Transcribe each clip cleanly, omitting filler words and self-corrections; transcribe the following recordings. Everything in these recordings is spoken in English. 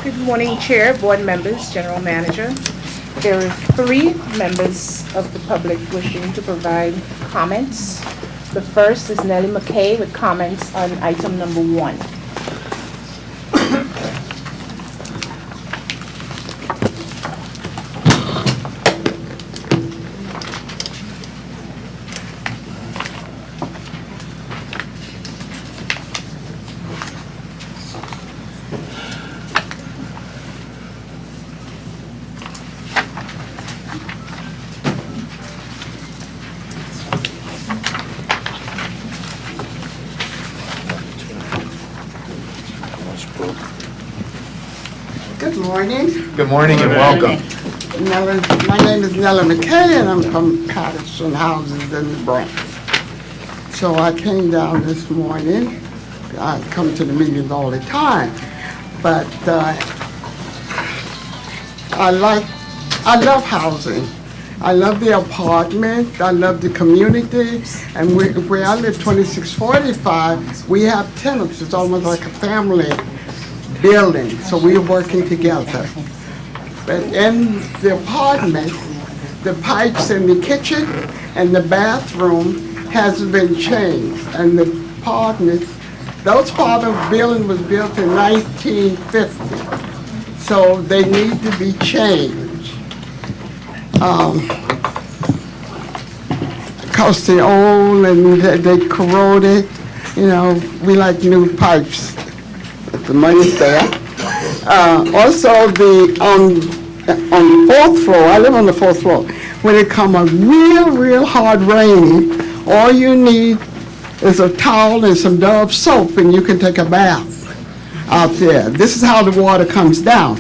Good morning, Chair, board members, General Manager. There are 3 members of the public wishing to provide comments. The first is Nellie McKay with comments on item number 1. Good morning. Good morning and welcome. My name is Nellie McKay, and I'm from Patterson Houses in the Bronx. So I came down this morning. I come to the meetings all the time, but I love housing. I love the apartment. I love the community. And where I live, 2645, we have tenants. It's almost like a family building, so we're working together. But in the apartment, the pipes in the kitchen and the bathroom hasn't been changed. And the apartment, those part of the building was built in 1950, so they need to be changed. Because they're old and they corroded, you know, we like new pipes. The money's there. Also, on the 4th floor, I live on the 4th floor, when it come a real hard rain, all you need is a towel and some Dove soap and you can take a bath out there. This is how the water comes down.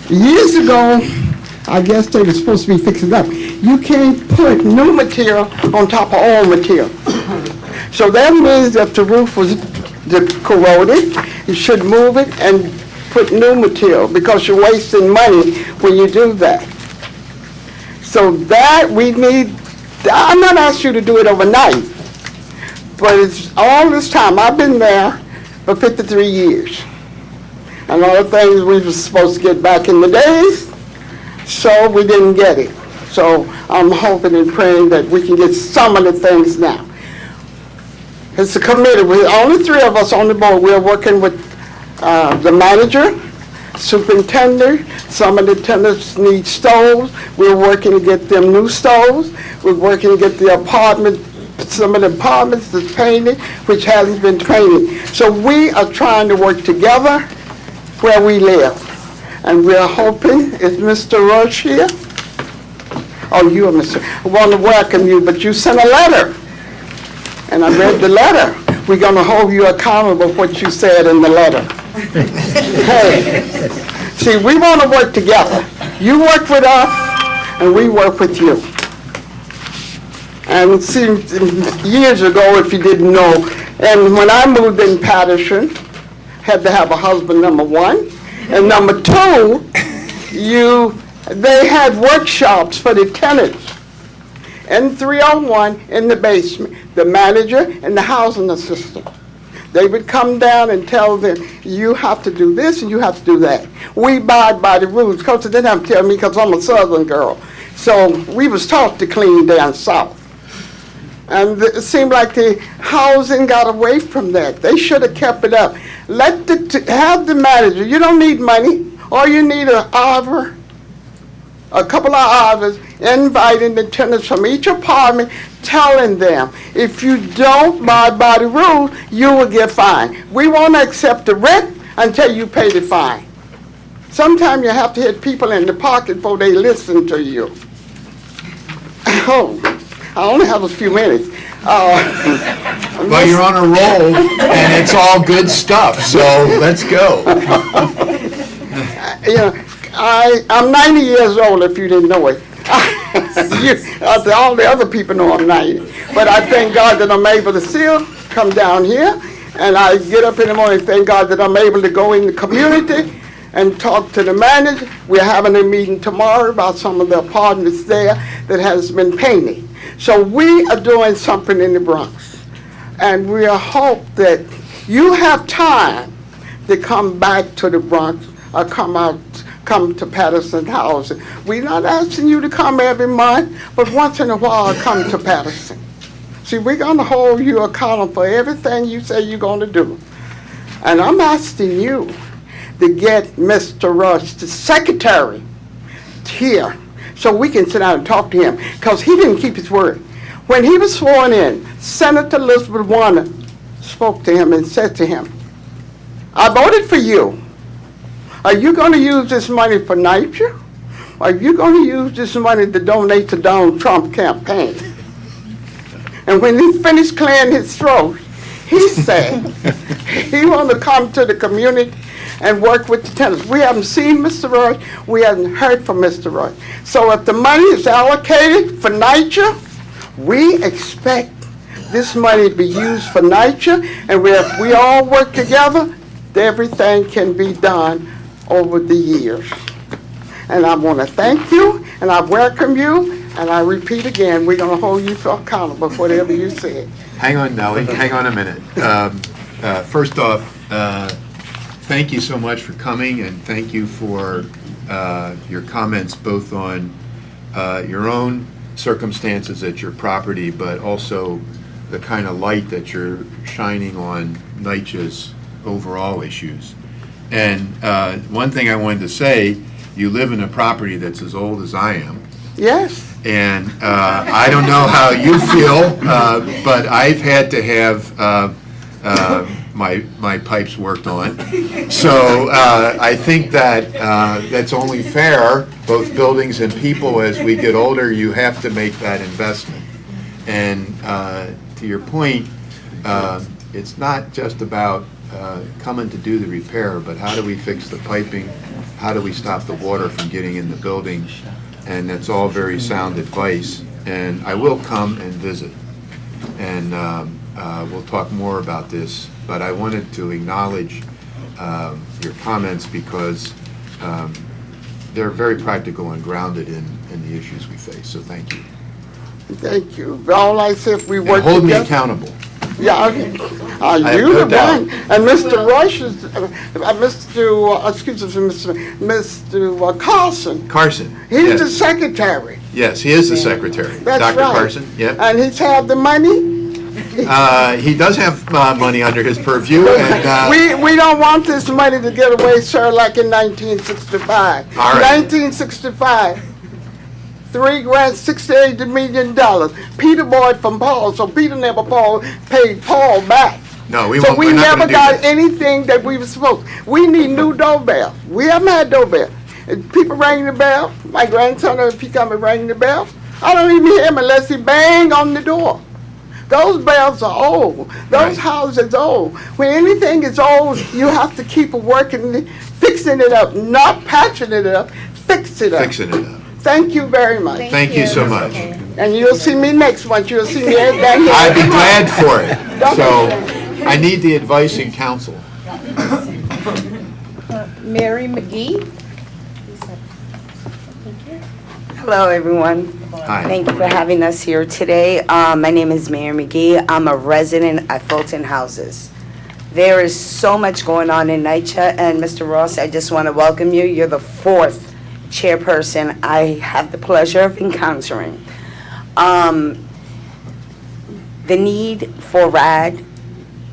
Years ago, I guess they were supposed to be fixing it up. You can't put new material on top of old material. So that means that the roof was corroded, you should move it and put new material because you're wasting money when you do that. So that we need, I'm not asking you to do it overnight, but it's all this time. I've been there for 53 years. And all the things we were supposed to get back in the days, so we didn't get it. So I'm hoping and praying that we can get some of the things now. It's a committee. We're only 3 of us on the board. We're working with the manager, superintendent. Some of the tenants need stoves. We're working to get them new stoves. We're working to get the apartment, some of the apartments that's painted, which hasn't been painted. So we are trying to work together where we live. And we're hoping, is Mr. Rush here? Oh, you are Mr. I want to welcome you, but you sent a letter. And I read the letter. We're going to hold you accountable for what you said in the letter. Hey, see, we want to work together. You work with us, and we work with you. And see, years ago, if you didn't know, and when I moved in Patterson, had to have a husband, number 1. And number 2, they had workshops for the tenants. In 301 in the basement, the manager and the housing assistant. They would come down and tell them, you have to do this and you have to do that. We abide by the rules, because they didn't have to tell me because I'm a Southern girl. So we was taught to clean down south. And it seemed like the housing got away from that. They should have kept it up. Have the manager, you don't need money, all you need a couple of hours, inviting the tenants from each apartment, telling them, if you don't abide by the rules, you will get fined. We won't accept the rent until you pay the fine. Sometimes you have to hit people in the pocket before they listen to you. Oh, I only have a few minutes. Well, you're on a roll, and it's all good stuff, so let's go. I'm 90 years old, if you didn't know it. All the other people know I'm 90. But I thank God that I'm able to still come down here, and I get up in the morning and thank God that I'm able to go in the community and talk to the manager. We're having a meeting tomorrow about some of the apartments there that has been painted. So we are doing something in the Bronx, and we hope that you have time to come back to the Bronx come to Patterson Housing. We're not asking you to come every month, but once in a while, come to Patterson. See, we're gonna hold you accountable for everything you say you're gonna do. And I'm asking you to get Mr. Rush, the secretary, here, so we can sit down and talk to him, because he didn't keep his word. When he was sworn in, Senator Elizabeth Warner spoke to him and said to him, I voted for you. Are you going to use this money for NYCHA? Are you going to use this money to donate to Donald Trump campaign? And when he finished clearing his throat, he said he wanted to come to the community and work with the tenants. We haven't seen Mr. Roy. We haven't heard from Mr. Roy. So if the money is allocated for NYCHA, we expect this money to be used for NYCHA, and if we all work together, everything can be done over the years. And I want to thank you, and I welcome you, and I repeat again, we're going to hold you accountable for whatever you said. Hang on, Nellie, hang on a minute. First off, thank you so much for coming, and thank you for your comments both on your own circumstances at your property, but also the kind of light that you're shining on NYCHA's overall issues. And one thing I wanted to say, you live in a property that's as old as I am. Yes. And I don't know how you feel, but I've had to have my pipes worked on. So I think that that's only fair, both buildings and people, as we get older, you have to make that investment. And to your point, it's not just about coming to do the repair, but how do we fix the piping? How do we stop the water from getting in the building? And that's all very sound advice. And I will come and visit. And we'll talk more about this. But I wanted to acknowledge your comments because they're very practical and grounded in the issues we face. So thank you. Thank you. All I said, if we work And hold me together. accountable. Yeah, have you no the doubt. one. And Mr. Rush is, Mr. Carson, Carson. he's yes. the secretary. Yes, he is the secretary. That's Dr. right. Carson, yep. And he's had the money. He does have money under his purview. And, We don't want this money to get away, sir, like in 1965. All right. 1965. 3 grand, $68 million. Peter bought from Paul, so Peter never paid Paul back. no, we So won't. we we're not never gonna do got that. anything that we were supposed. We need new doorbell. We haven't had doorbell. If people ring the bell, my grandson, if he come and ring the bell, I don't even hear him unless he bang on the door. Those bells are old. Those Right. houses are old. When anything is old, you have to keep working, fixing it up, not patching it up, fix it up. Fixing it up. Thank you very much. Thank you so much. And you'll see me next month. You'll see me down here. I'd be glad for it. So I need the advice and counsel. Mary McGee? Hello, everyone. Hi. Thank you for having us here today. My name is Mary McGee. I'm a resident at Fulton Houses. There is so much going on in NYCHA, and Mr. Ross, I just want to welcome you. You're the 4th chairperson I have the pleasure of encountering. The need for RAD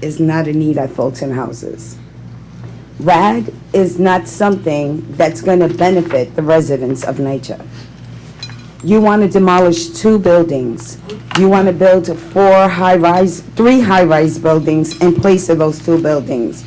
is not a need at Fulton Houses. RAD is not something that's going to benefit the residents of NYCHA. You want to demolish 2 buildings. You want to build 3 high-rise buildings in place of those 2 buildings.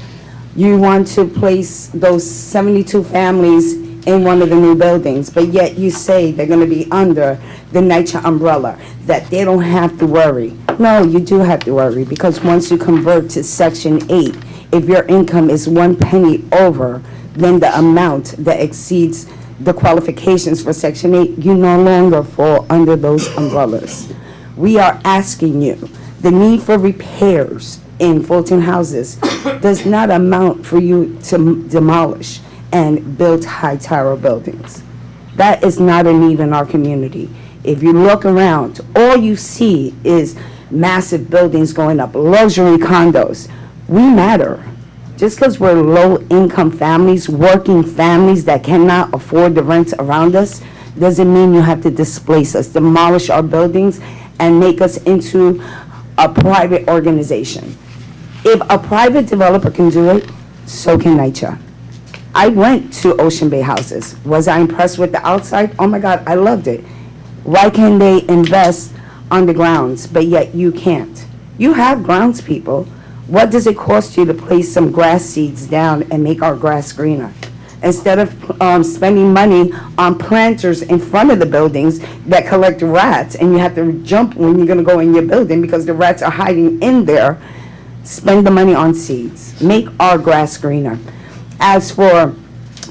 You want to place those 72 families in one of the new buildings, but yet you say they're going to be under the NYCHA umbrella, that they don't have to worry. No, you do have to worry, because once you convert to Section 8, if your income is 1 penny over than the amount that exceeds the qualifications for Section 8, you no longer fall under those umbrellas. We are asking you, the need for repairs in Fulton Houses does not amount for you to demolish and build high tower buildings. That is not a need in our community. If you look around, all you see is massive buildings going up, luxury condos. We matter. Just because we're low-income families, working families that cannot afford the rent around us, doesn't mean you have to displace us, demolish our buildings, and make us into a private organization. If a private developer can do it, so can NYCHA. I went to Ocean Bay Houses. Was I impressed with the outside? Oh my God, I loved it. Why can they invest on the grounds, but yet you can't? You have grounds people. What does it cost you to place some grass seeds down and make our grass greener? Instead of spending money on planters in front of the buildings that collect rats, and you have to jump when you're gonna go in your building because the rats are hiding in there, spend the money on seeds. Make our grass greener. As for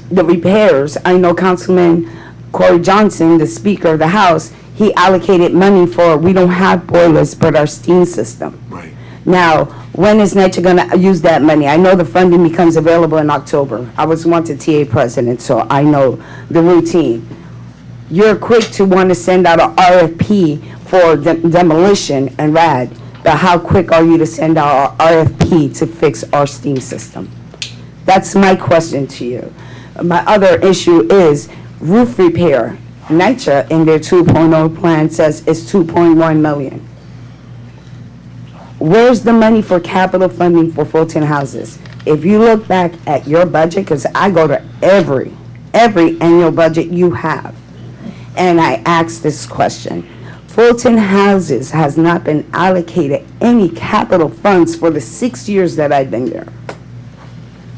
the repairs, I know Councilman Corey Johnson, the Speaker of the House, he allocated money for, we don't have boilers, but our steam system. Right. Now, when is NYCHA gonna use that money? I know the funding becomes available in October. I was once a TA president, so I know the routine. You're quick to want to send out an RFP for demolition and RAD, but how quick are you to send out an RFP to fix our steam system? That's my question to you. My other issue is roof repair. NYCHA in their 2.0 plan says it's 2.1 million. Where's the money for capital funding for Fulton houses? If you look back at your budget, because I go to every annual budget you have, and I ask this question, Fulton houses has not been allocated any capital funds for the 6 years that I've been there.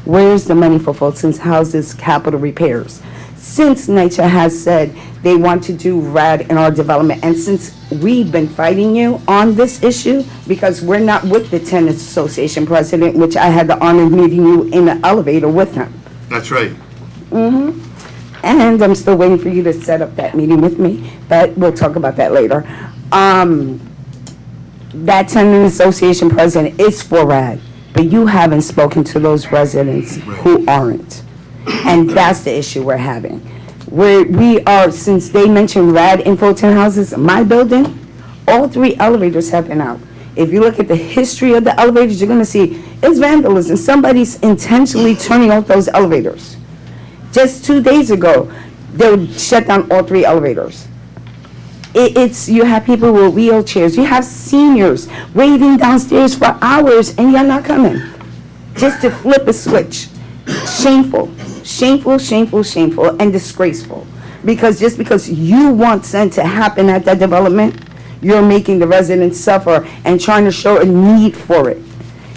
Where's the money for Fulton's houses capital repairs? Since NYCHA has said they want to do RAD in our development, and since we've been fighting you on this issue, because we're not with the Tenants Association president, which I had the honor of meeting you in the elevator with him. That's right. And I'm still waiting for you to set up that meeting with me, but we'll talk about that later. That Tenants Association president is for RAD, but you haven't spoken to those residents who aren't. And that's the issue we're having. We are, since they mentioned RAD in Fulton houses, my building, all 3 elevators have been out. If you look at the history of the elevators, you're gonna see it's vandalism. Somebody's intentionally turning off those elevators. Just 2 days ago, they would shut down all 3 elevators. You have people with wheelchairs, you have seniors waiting downstairs for hours and you're not coming, just to flip a switch. Shameful, shameful, shameful, shameful, and disgraceful. Because just because you want something to happen at that development, you're making the residents suffer and trying to show a need for it.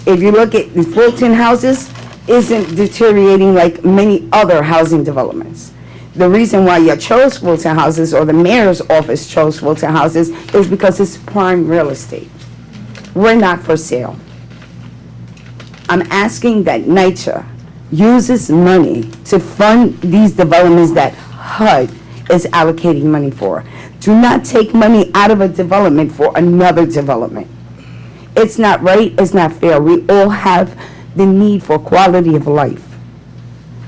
If you look at the Fulton houses, isn't deteriorating like many other housing developments. The reason why you chose Fulton houses, or the mayor's office chose Fulton houses, is because it's prime real estate. We're not for sale. I'm asking that NYCHA uses money to fund these developments that HUD is allocating money for. Do not take money out of a development for another development. It's not right, it's not fair. We all have the need for quality of life.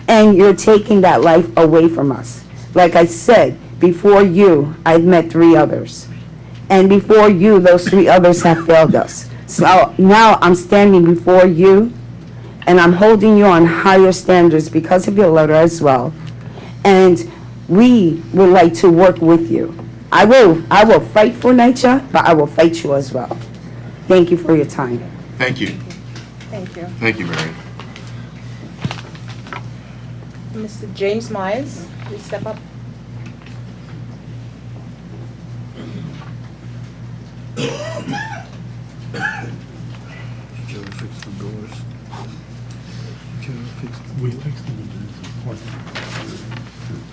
And you're taking that life away from us. Like I said, before you, I've met 3 others. And before you, those 3 others have failed us. So now I'm standing before you, and I'm holding you on higher standards because of your letter as well. And we would like to work with you. I will fight for NYCHA, but I will fight you as well. Thank you for your time. Thank you. Thank you. Thank you, Mary. Mr. James Myers, please step up.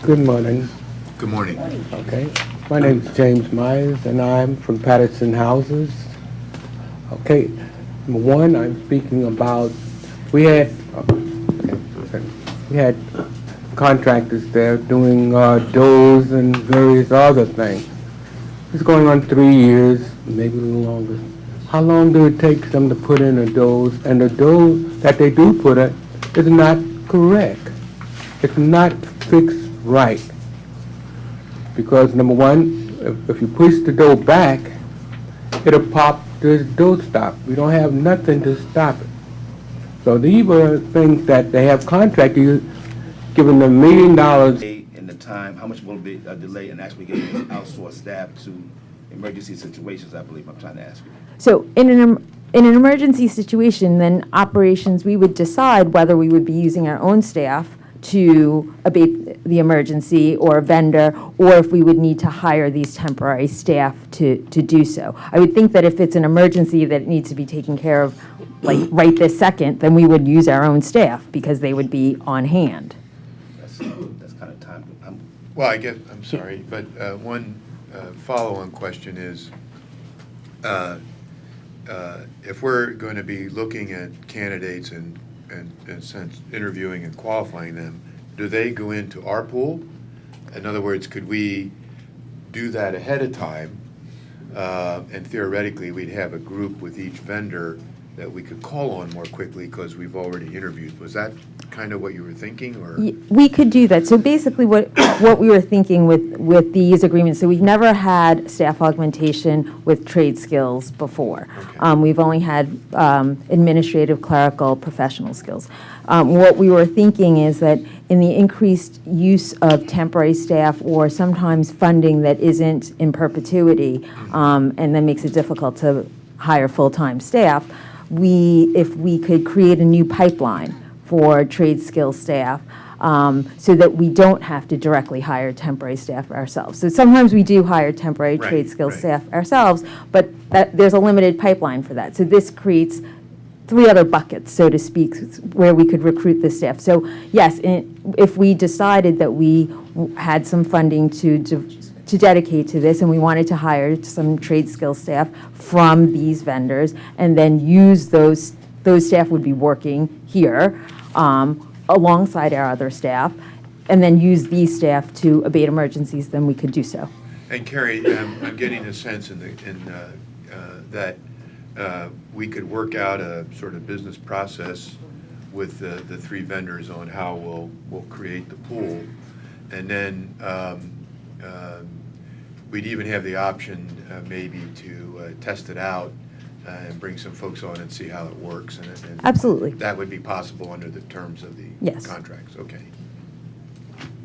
Good morning. Good morning. Okay. My name is James Myers, and I'm from Patterson Houses. Okay. Number one, I'm speaking about, we had contractors there doing doors and various other things. It's going on 3 years, maybe a little longer. How long do it take them to put in a doors? And the door that they do put in is not correct. It's not fixed right. Because number one, if you push the door back, it'll pop the door stop. We don't have nothing to stop it. So these were things that they have contracted, giving them $1 million. In the time, how much will be a delay in actually getting outsourced staff to emergency situations, I believe I'm trying to ask you. So in an emergency situation, then operations, we would decide whether we would be using our own staff to abate the emergency or a vendor, or if we would need to hire these temporary staff to do so. I would think that if it's an emergency that needs to be taken care of, like right this second, then we would use our own staff because they would be on hand. That's kind of time. Well, I'm sorry, but one follow-on question is, if we're going to be looking at candidates and since interviewing and qualifying them, do they go into our pool? In other words, could we do that ahead of time? And theoretically, we'd have a group with each vendor that we could call on more quickly because we've already interviewed. Was that kind of what you were thinking, or? We could do that. So basically what we were thinking with these agreements, so we've never had staff augmentation with trade skills before. Okay. We've only had administrative, clerical, professional skills. What we were thinking is that in the increased use of temporary staff or sometimes funding that isn't in perpetuity and then makes it difficult to hire full-time staff, if we could create a new pipeline for trade skill staff so that we don't have to directly hire temporary staff ourselves. So sometimes we do hire temporary Right, trade skill right. staff ourselves, but there's a limited pipeline for that. So this creates 3 other buckets, so to speak, where we could recruit the staff. So yes, if we decided that we had some funding to dedicate to this, and we wanted to hire some trade skill staff from these vendors, and then use those staff would be working here alongside our other staff, and then use these staff to abate emergencies, then we could do so. And Carrie, I'm getting a sense that we could work out a sort of business process with the 3 vendors on how we'll create the pool, and then we'd even have the option maybe to test it out and bring some folks on and see how it works. And Absolutely. that would be possible under the terms of the Yes. contracts. Okay.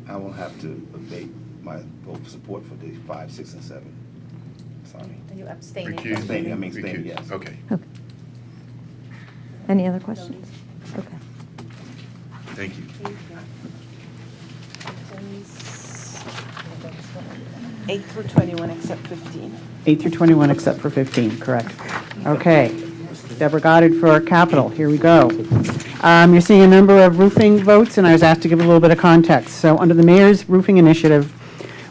I will have to abate my vote for support for the 5, 6, and 7. Sorry. Are you abstaining? Recuse. Abstaining, I mean abstaining, Recuse. yes. Okay. Any other questions? Okay. Thank you. 8 through 21 except 15. 8 through 21 except for 15, correct. Okay. Deborah Goddard for Capital, here we go. You're seeing a number of roofing votes, and I was asked to give a little bit of context. So under the Mayor's Roofing Initiative,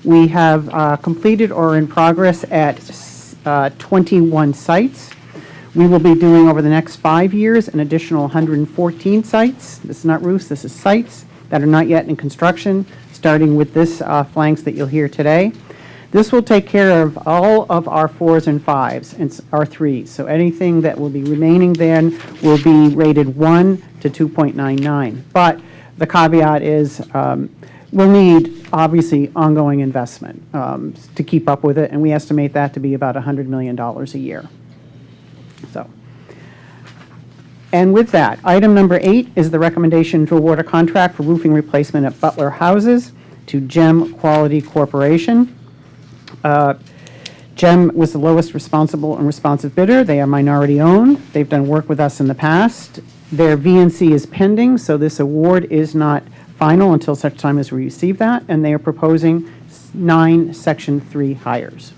we have completed or in progress at 21 sites. We will be doing over the next 5 years an additional 114 sites. This is not roofs, this is sites that are not yet in construction, starting with this flanks that you'll hear today. This will take care of all of our 4s and 5s and our 3s. So anything that will be remaining then will be rated 1 to 2.99. But the caveat is we'll need, obviously, ongoing investment to keep up with it, and we estimate that to be about $100 million a year. So, and with that, item number 8 is the recommendation to award a contract for roofing replacement at Butler Houses to GEM Quality Corporation. GEM was the lowest responsible and responsive bidder. They are minority owned. They've done work with us in the past. Their VNC is pending, so this award is not final until such time as we receive that, and they are proposing 9 Section 3 hires.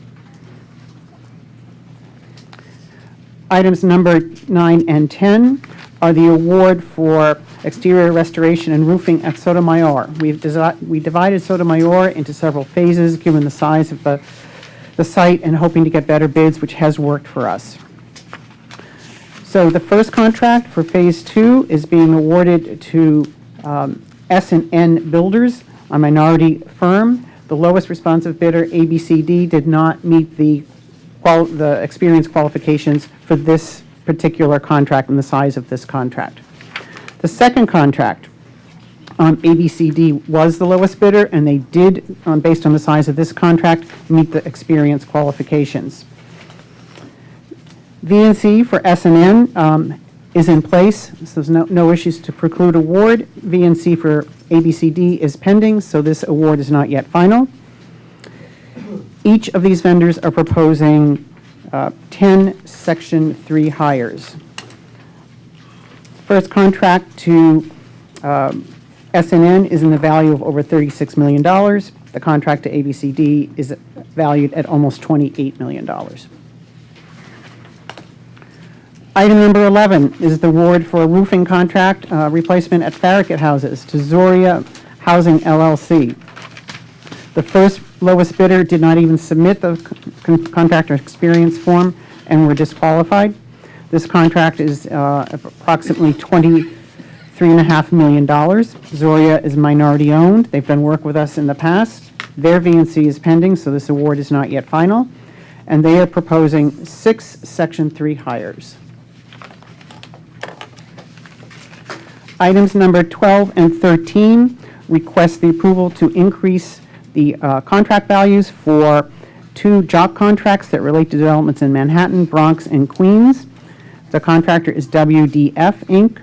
Items number 9 and 10 are the award for exterior restoration and roofing at Sotomayor. We divided Sotomayor into several phases, given the size of the site, and hoping to get better bids, which has worked for us. So the first contract for Phase 2 is being awarded to S&N Builders, a minority firm. The lowest responsive bidder, ABCD, did not meet the experience qualifications for this particular contract and the size of this contract. The second contract, ABCD was the lowest bidder, and they did, based on the size of this contract, meet the experience qualifications. VNC for S&N is in place, so there's no issues to preclude award. VNC for ABCD is pending, so this award is not yet final. Each of these vendors are proposing 10 Section 3 hires. First contract to SNN is in the value of over $36 million. The contract to ABCD is valued at almost $28 million. Item number 11 is the award for a roofing contract replacement at Farragut Houses to Zoria Housing LLC. The first lowest bidder did not even submit the contractor experience form and were disqualified. This contract is approximately $23.5 million. Zoria is minority owned. They've done work with us in the past. Their VNC is pending, so this award is not yet final. And they are proposing 6 Section 3 hires. Items number 12 and 13 request the approval to increase the contract values for 2 job contracts that relate to developments in Manhattan, Bronx, and Queens. The contractor is WDF Inc.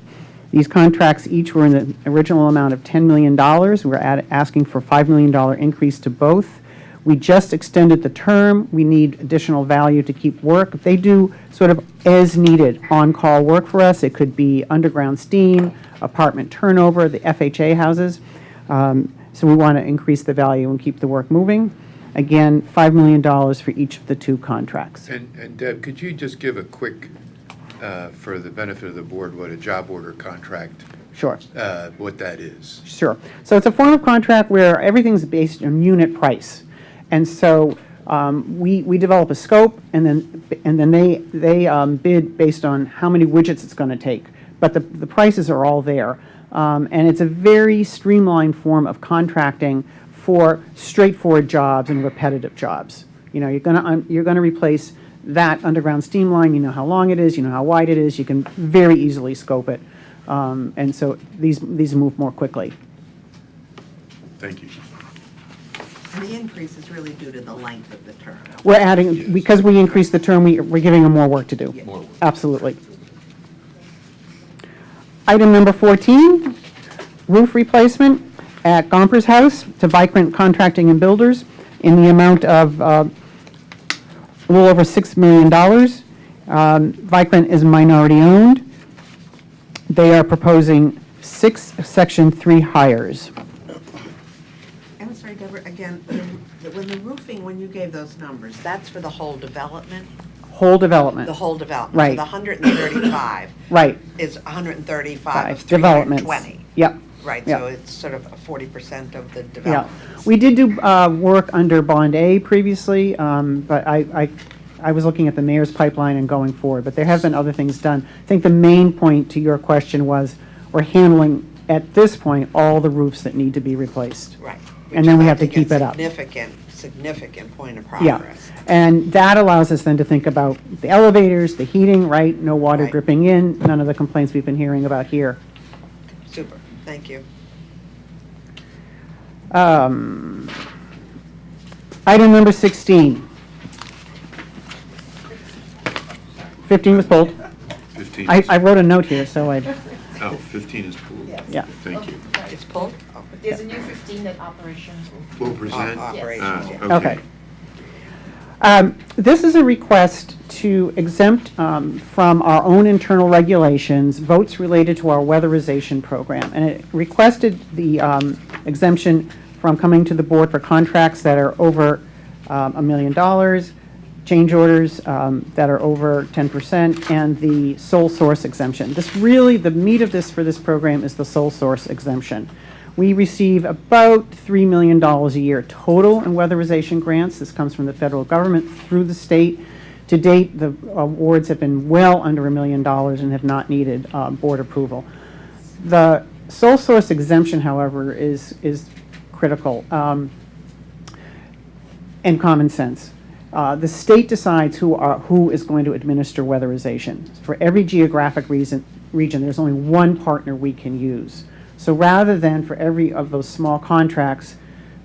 These contracts each were in the original amount of $10 million. We're asking for a $5 million increase to both. We just extended the term. We need additional value to keep work. They do sort of as needed on-call work for us. It could be underground steam, apartment turnover, the FHA houses. So we want to increase the value and keep the work moving. Again, $5 million for each of the 2 contracts. And Deb, could you just give a quick, for the benefit of the board, what a job order contract, Sure. what that is? Sure. So it's a form of contract where everything's based on unit price. And so we develop a scope, and then they bid based on how many widgets it's going to take. But the prices are all there. And it's a very streamlined form of contracting for straightforward jobs and repetitive jobs. You know, you're gonna replace that underground steam line. You know how long it is. You know how wide it is. You can very easily scope it, and so these move more quickly. Thank you. And the increase is really due to the length of the term. We're adding, because we increased the term, we're giving them more work to do. More work. Absolutely. Item number 14, roof replacement at Gomper's House to Vikrant Contracting and Builders in the amount of a little over $6 million. Vikrant is minority owned. They are proposing 6 Section 3 hires. I'm sorry, Deborah, again, when the roofing, when you gave those numbers, that's for the whole development? Whole development. The whole development? Right. So the 135 Right. is 135 of Developments. 320? Yep. Right, Yep. so it's sort of 40% of the Yeah, development. we did do work under Bond A previously, but I was looking at the mayor's pipeline and going forward, but there have been other things done. I think the main point to your question was, we're handling, at this point, all the roofs that need to be replaced. Right. And then we have to keep it up. Significant point of Yeah, progress. and that allows us then to think about the elevators, the heating, right? No water Right. dripping in, none of the complaints we've been hearing about here. Super, thank you. Item number 16. 15 was pulled. 15 I wrote a note here, so I, Oh, 15 is pulled. yeah. Thank you. It's pulled? Oh, There's a new 15 at operations. We'll present. Operations, yeah. Okay. This is a request to exempt from our own internal regulations votes related to our weatherization program. And it requested the exemption from coming to the board for contracts that are over $1 million, change orders that are over 10%, and the sole source exemption. This really, the meat of this for this program is the sole source exemption. We receive about $3 million a year total in weatherization grants. This comes from the federal government through the state. To date, the awards have been well under $1 million and have not needed board approval. The sole source exemption, however, is critical and common sense. The state decides who is going to administer weatherization. For every geographic region, there's only one partner we can use. So rather than for every of those small contracts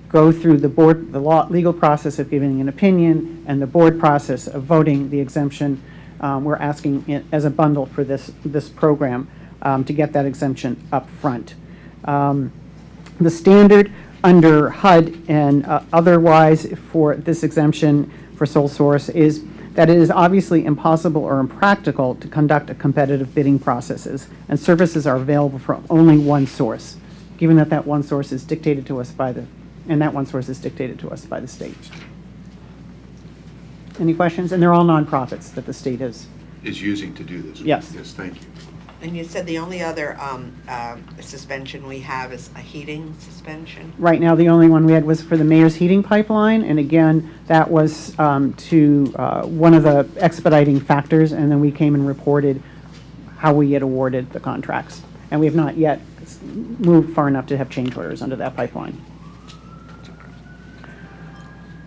go through the legal process of giving an opinion and the board process of voting the exemption, we're asking it as a bundle for this program to get that exemption up front. The standard under HUD and otherwise for this exemption for sole source is that it is obviously impossible or impractical to conduct a competitive bidding processes, and services are available from only one source, given that that one source is dictated to us by the state. Any questions? And they're all nonprofits that the state is. Using to do this. Yes. Yes, thank you. And you said the only other suspension we have is a heating suspension? Right now, the only one we had was for the mayor's heating pipeline, and again, that was to one of the expediting factors, and then we came and reported how we had awarded the contracts. And we have not yet moved far enough to have change orders under that pipeline.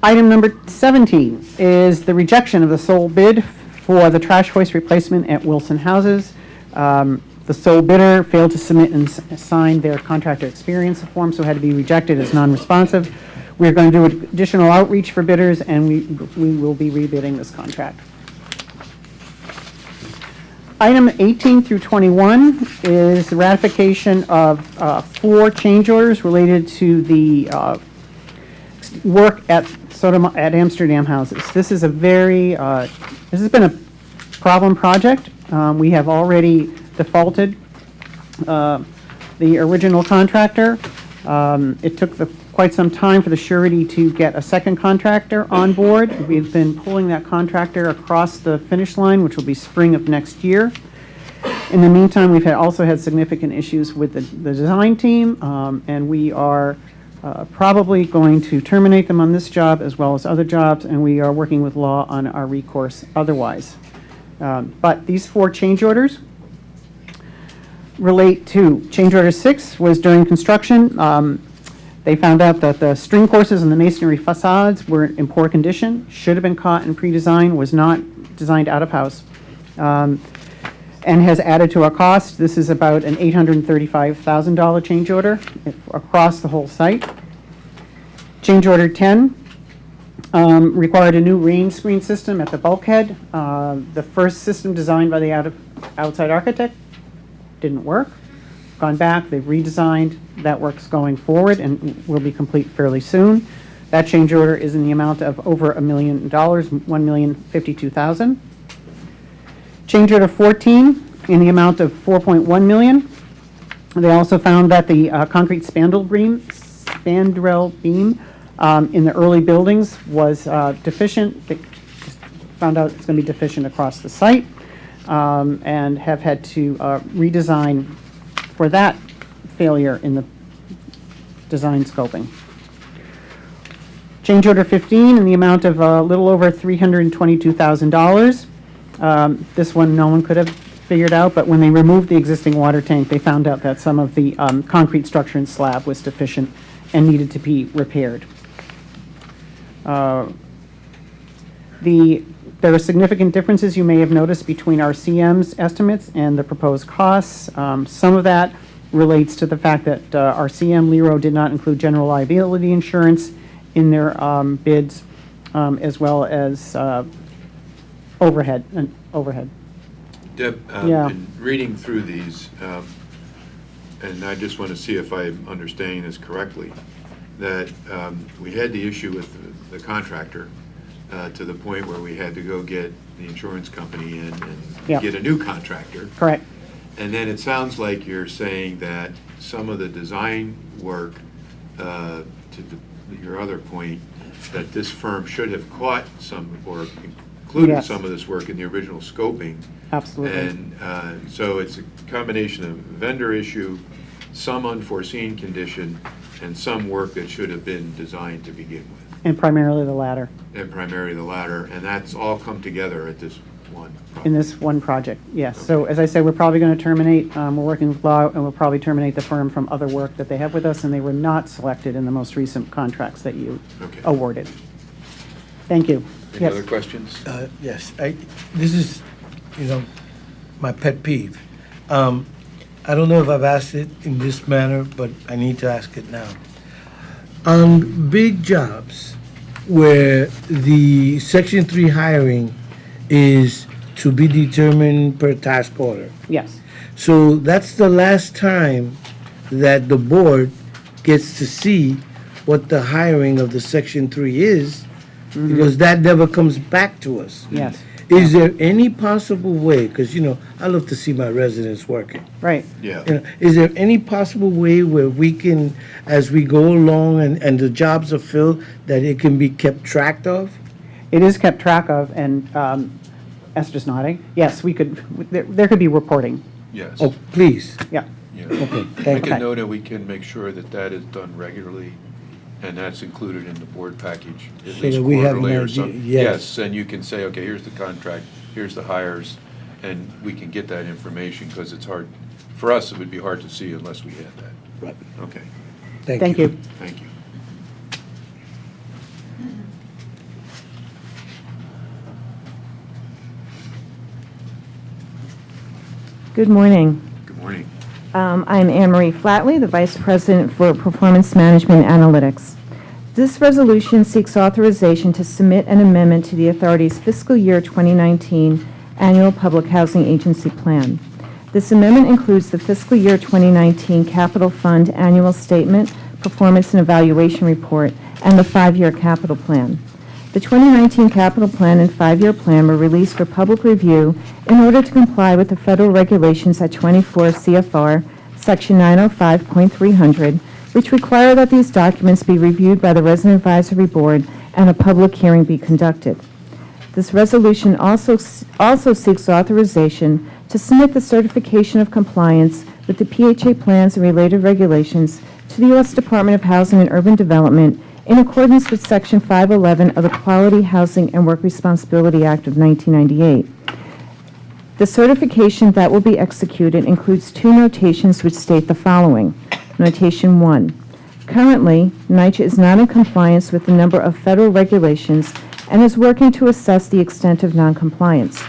Item number 17 is the rejection of the sole bid for the trash hoist replacement at Wilson Houses. The sole bidder failed to submit and sign their contractor experience form, so had to be rejected as non-responsive. We're going to do additional outreach for bidders, and we will be rebidding this contract. Item 18 through 21 is the ratification of 4 change orders related to the work at Amsterdam Houses. This is a this has been a problem project. We have already defaulted the original contractor. It took quite some time for the surety to get a second contractor on board. We've been pulling that contractor across the finish line, which will be spring of next year. In the meantime, we've also had significant issues with the design team, and we are probably going to terminate them on this job as well as other jobs, and we are working with law on our recourse otherwise. But these 4 change orders relate to change order 6 was during construction. They found out that the string courses and the masonry facades were in poor condition, should have been caught and pre-designed, was not designed out of house, and has added to our cost. This is about an $835,000 change order across the whole site. Change order 10 required a new rain screen system at the bulkhead. The first system designed by the outside architect didn't work. Gone back, they've redesigned. That work's going forward and will be complete fairly soon. That change order is in the amount of over $1 million, $1,052,000. Change order 14 in the amount of $4.1 million. They also found that the concrete spandrel beam in the early buildings was deficient. They found out it's going to be deficient across the site, and have had to redesign for that failure in the design scoping. Change order 15 in the amount of a little over $322,000. This one no one could have figured out, but when they removed the existing water tank, they found out that some of the concrete structure and slab was deficient and needed to be repaired. There are significant differences you may have noticed between our CM's estimates and the proposed costs. Some of that relates to the fact that our CM Lero did not include general liability insurance in their bids, as well as overhead. Deb, Yeah. in reading through these, and I just want to see if I'm understanding this correctly, that we had the issue with the contractor to the point where we had to go get the insurance company in and Yeah. get a new contractor. Correct. And then it sounds like you're saying that some of the design work, your other point, that this firm should have caught some, or included Yes. some of this work in the original scoping. Absolutely. And so it's a combination of vendor issue, some unforeseen condition, and some work that should have been designed to begin with. And primarily the latter And primarily the latter, and that's all come together at this one project. in this one project, yes. So as I said, we're probably going to terminate, we're working with law, and we'll probably terminate the firm from other work that they have with us, and they were not selected in the most recent contracts that you Okay. awarded. Thank you. Any Yes. other questions? Yes, this is, my pet peeve. I don't know if I've asked it in this manner, but I need to ask it now. On big jobs where the Section 3 hiring is to be determined per task order. Yes. So that's the last time that the board gets to see what the hiring of the Section 3 is, because that never comes back to us. Yes. Is there any possible way, because, I love to see my residents working. Right. Yeah. Is there any possible way where we can, as we go along and the jobs are filled, that it can be kept track of? It is kept track of, and Esther's nodding. Yes, we could, there could be reporting. Yes. Oh, please. Yeah. Yeah. Okay, I thank you. can know that we can make sure that that is done regularly, and that's included in the board package, at So least that we have an quarterly or idea, something. yes. Yes, and you can say, okay, here's the contract, here's the hires, and we can get that information, because it's hard, for us, it would be hard to see unless we had that. Right. Okay, Thank you. thank you. Good morning. Good morning. I'm Anne Marie Flatley, the Vice President for Performance Management Analytics. This resolution seeks authorization to submit an amendment to the authority's fiscal year 2019 annual Public Housing Agency Plan. This amendment includes the fiscal year 2019 Capital Fund Annual Statement, Performance and Evaluation Report, and the 5-year capital plan. The 2019 capital plan and 5-year plan were released for public review in order to comply with the federal regulations at 24 CFR Section 905.300, which require that these documents be reviewed by the Resident Advisory Board and a public hearing be conducted. This resolution also seeks authorization to submit the certification of compliance with the PHA plans and related regulations to the U.S. Department of Housing and Urban Development in accordance with Section 511 of the Quality Housing and Work Responsibility Act of 1998. The certification that will be executed includes 2 notations which state the following. Notation 1. Currently, NYCHA is not in compliance with the number of federal regulations and is working to assess the extent of noncompliance.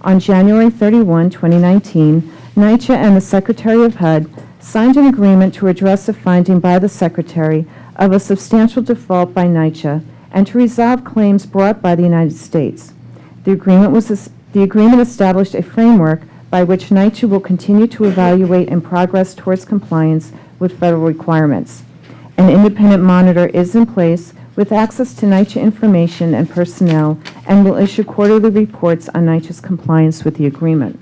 On January 31, 2019, NYCHA and the Secretary of HUD signed an agreement to address a finding by the Secretary of a substantial default by NYCHA and to resolve claims brought by the United States. The agreement established a framework by which NYCHA will continue to evaluate and progress towards compliance with federal requirements. An independent monitor is in place with access to NYCHA information and personnel and will issue quarterly reports on NYCHA's compliance with the agreement.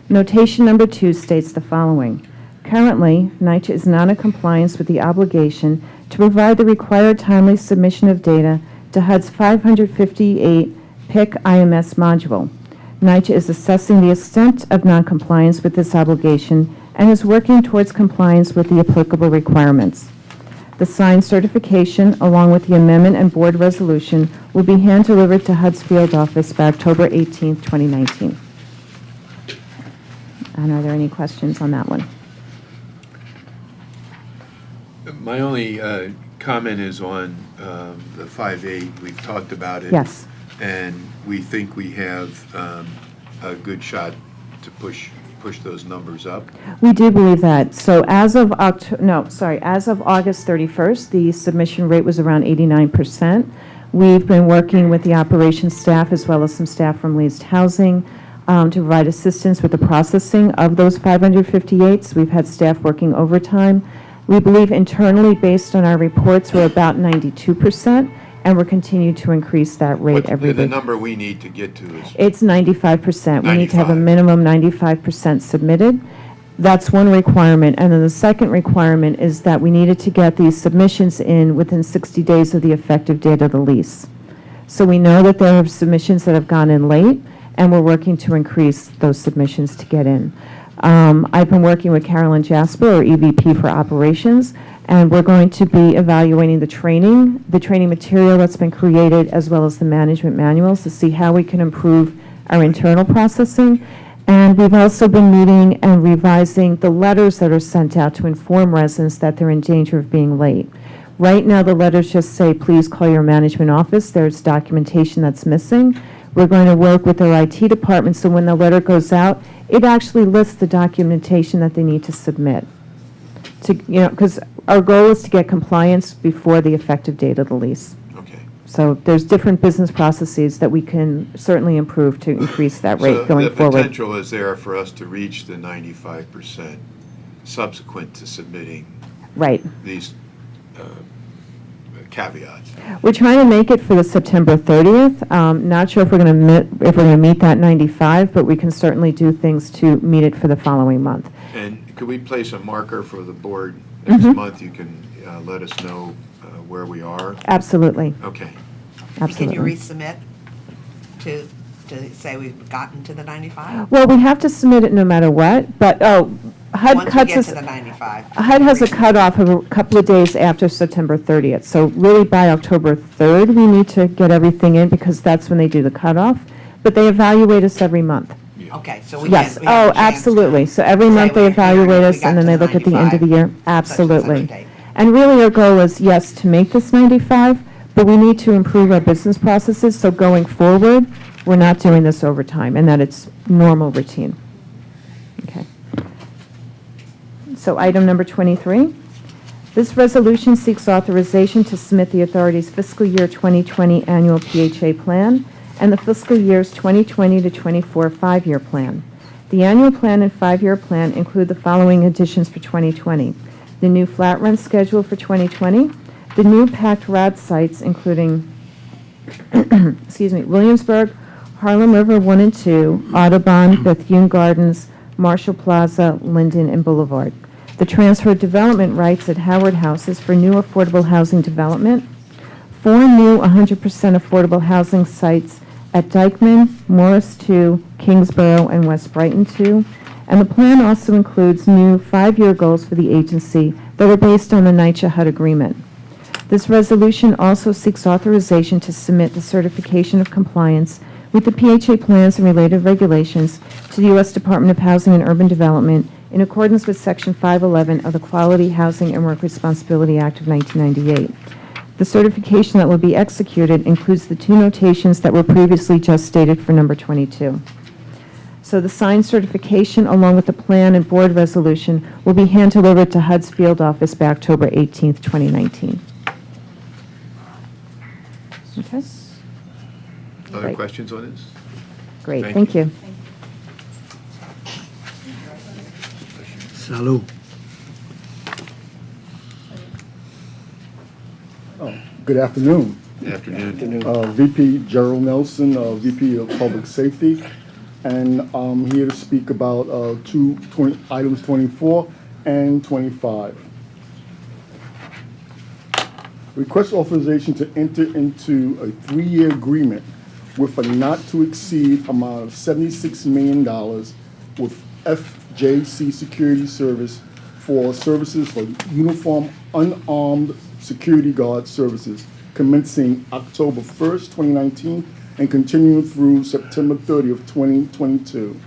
Notation number 2 states the following. Currently, NYCHA is not in compliance with the obligation to provide the required timely submission of data to HUD's 558 PIC IMS module. NYCHA is assessing the extent of noncompliance with this obligation and is working towards compliance with the applicable requirements. The signed certification, along with the amendment and board resolution, will be hand-delivered to HUD's field office by October 18, 2019. And are there any questions on that one? My only comment is on the 5.8. We've talked about it. Yes. And we think we have a good shot to push those numbers up. We do believe that. So as of as of August 31st, the submission rate was around 89%. We've been working with the operations staff as well as some staff from Leased Housing to provide assistance with the processing of those 558s. We've had staff working overtime. We believe internally, based on our reports, we're about 92%, and we're continuing to increase that rate every The week. number we need to get to is, It's 95%. We need to have a 95. minimum 95% submitted. That's one requirement. And then the second requirement is that we needed to get these submissions in within 60 days of the effective date of the lease. So we know that there are submissions that have gone in late, and we're working to increase those submissions to get in. I've been working with Carolyn Jasper, our EVP for Operations, and we're going to be evaluating the training material that's been created, as well as the management manuals, to see how we can improve our internal processing. And we've also been meeting and revising the letters that are sent out to inform residents that they're in danger of being late. Right now, the letters just say, please call your management office. There's documentation that's missing. We're going to work with their IT department, so when the letter goes out, it actually lists the documentation that they need to submit. Because our goal is to get compliance before the effective date of the lease. okay. So there's different business processes that we can certainly improve to increase that rate going So the forward. potential is there for us to reach the 95% subsequent to submitting Right. these caveats. We're trying to make it for the September 30th. Not sure if we're going to meet that 95, but we can certainly do things to meet it for the following month. And could we place a marker for the board next Mhm. month? You can let us know where we are. Absolutely, Okay. Can absolutely. you resubmit to say we've gotten to the 95? Well, we have to submit it no matter what, but, HUD Once we cuts get us. to the 95. HUD has a cutoff of a couple of days after September 30th. So really by October 3rd, we need to get everything in because that's when they do the cutoff. But they evaluate us every month. Okay, so we Yes, can, we have oh, a chance absolutely. to So every say month they we evaluate us got and then to they the look at the end of the 95 year. such and such a Absolutely. date. And really our goal is, yes, to make this 95, but we need to improve our business processes. So going forward, we're not doing this overtime and that it's normal routine. Okay. So item number 23. This resolution seeks authorization to submit the authority's fiscal year 2020 annual PHA plan and the fiscal years 2020 to 24 5-year plan. The annual plan and 5-year plan include the following additions for 2020. The new flat rent schedule for 2020, the new packed RAD sites including Williamsburg, Harlem River 1 and 2, Audubon, Bethune Gardens, Marshall Plaza, Linden, and Boulevard. The transfer of development rights at Howard Houses for new affordable housing development. 4 new 100% affordable housing sites at Dykeman, Morris 2, Kingsborough, and West Brighton 2. And the plan also includes new 5-year goals for the agency that are based on the NYCHA HUD agreement. This resolution also seeks authorization to submit the certification of compliance with the PHA plans and related regulations to the U.S. Department of Housing and Urban Development in accordance with Section 511 of the Quality Housing and Work Responsibility Act of 1998. The certification that will be executed includes the 2 notations that were previously just stated for number 22. So the signed certification, along with the plan and board resolution, will be hand-delivered to HUD's field office by October 18th, 2019. Okay? Other Great. questions on this? Great, Thank thank you. Salud. Good afternoon. Afternoon. VP Gerald Nelson, VP of Public Safety, and I'm here to speak about items 24 and 25. Request authorization to enter into a 3-year agreement with a not-to-exceed amount of $76 million with FJC Security Service for services for uniform unarmed security guard services commencing October 1st, 2019 and continuing through September 30th, 2022.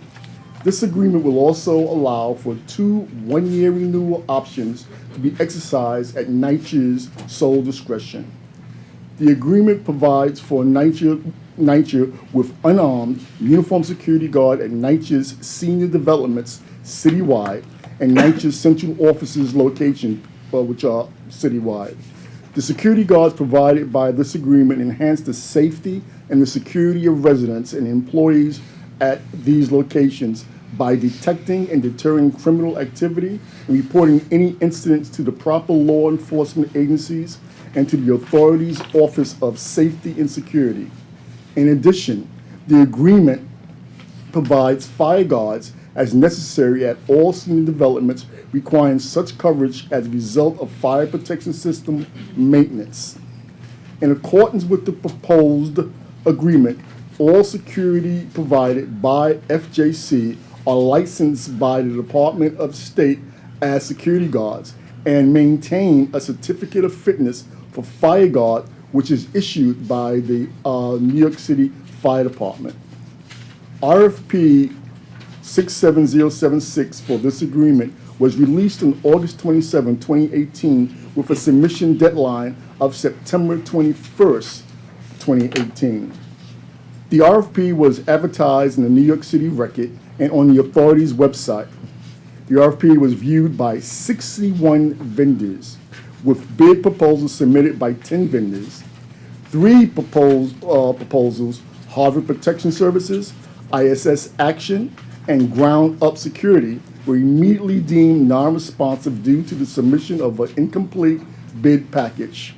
This agreement will also allow for 2 1-year renewal options to be exercised at NYCHA's sole discretion. The agreement provides for NYCHA with unarmed uniformed security guard at NYCHA's senior developments citywide and NYCHA's central offices location, which are citywide. The security guards provided by this agreement enhance the safety and the security of residents and employees at these locations by detecting and deterring criminal activity and reporting any incidents to the proper law enforcement agencies and to the authority's Office of Safety and Security. In addition, the agreement provides fire guards as necessary at all senior developments requiring such coverage as a result of fire protection system maintenance. In accordance with the proposed agreement, all security provided by FJC are licensed by the Department of State as security guards and maintain a certificate of fitness for fire guard, which is issued by the New York City Fire Department. RFP 67076 for this agreement was released on August 27, 2018, with a submission deadline of September 21st, 2018. The RFP was advertised in the New York City Record and on the authority's website. The RFP was viewed by 61 vendors, with bid proposals submitted by 10 vendors. 3 proposals, Harvard Protection Services, ISS Action, and Ground Up Security, were immediately deemed non-responsive due to the submission of an incomplete bid package.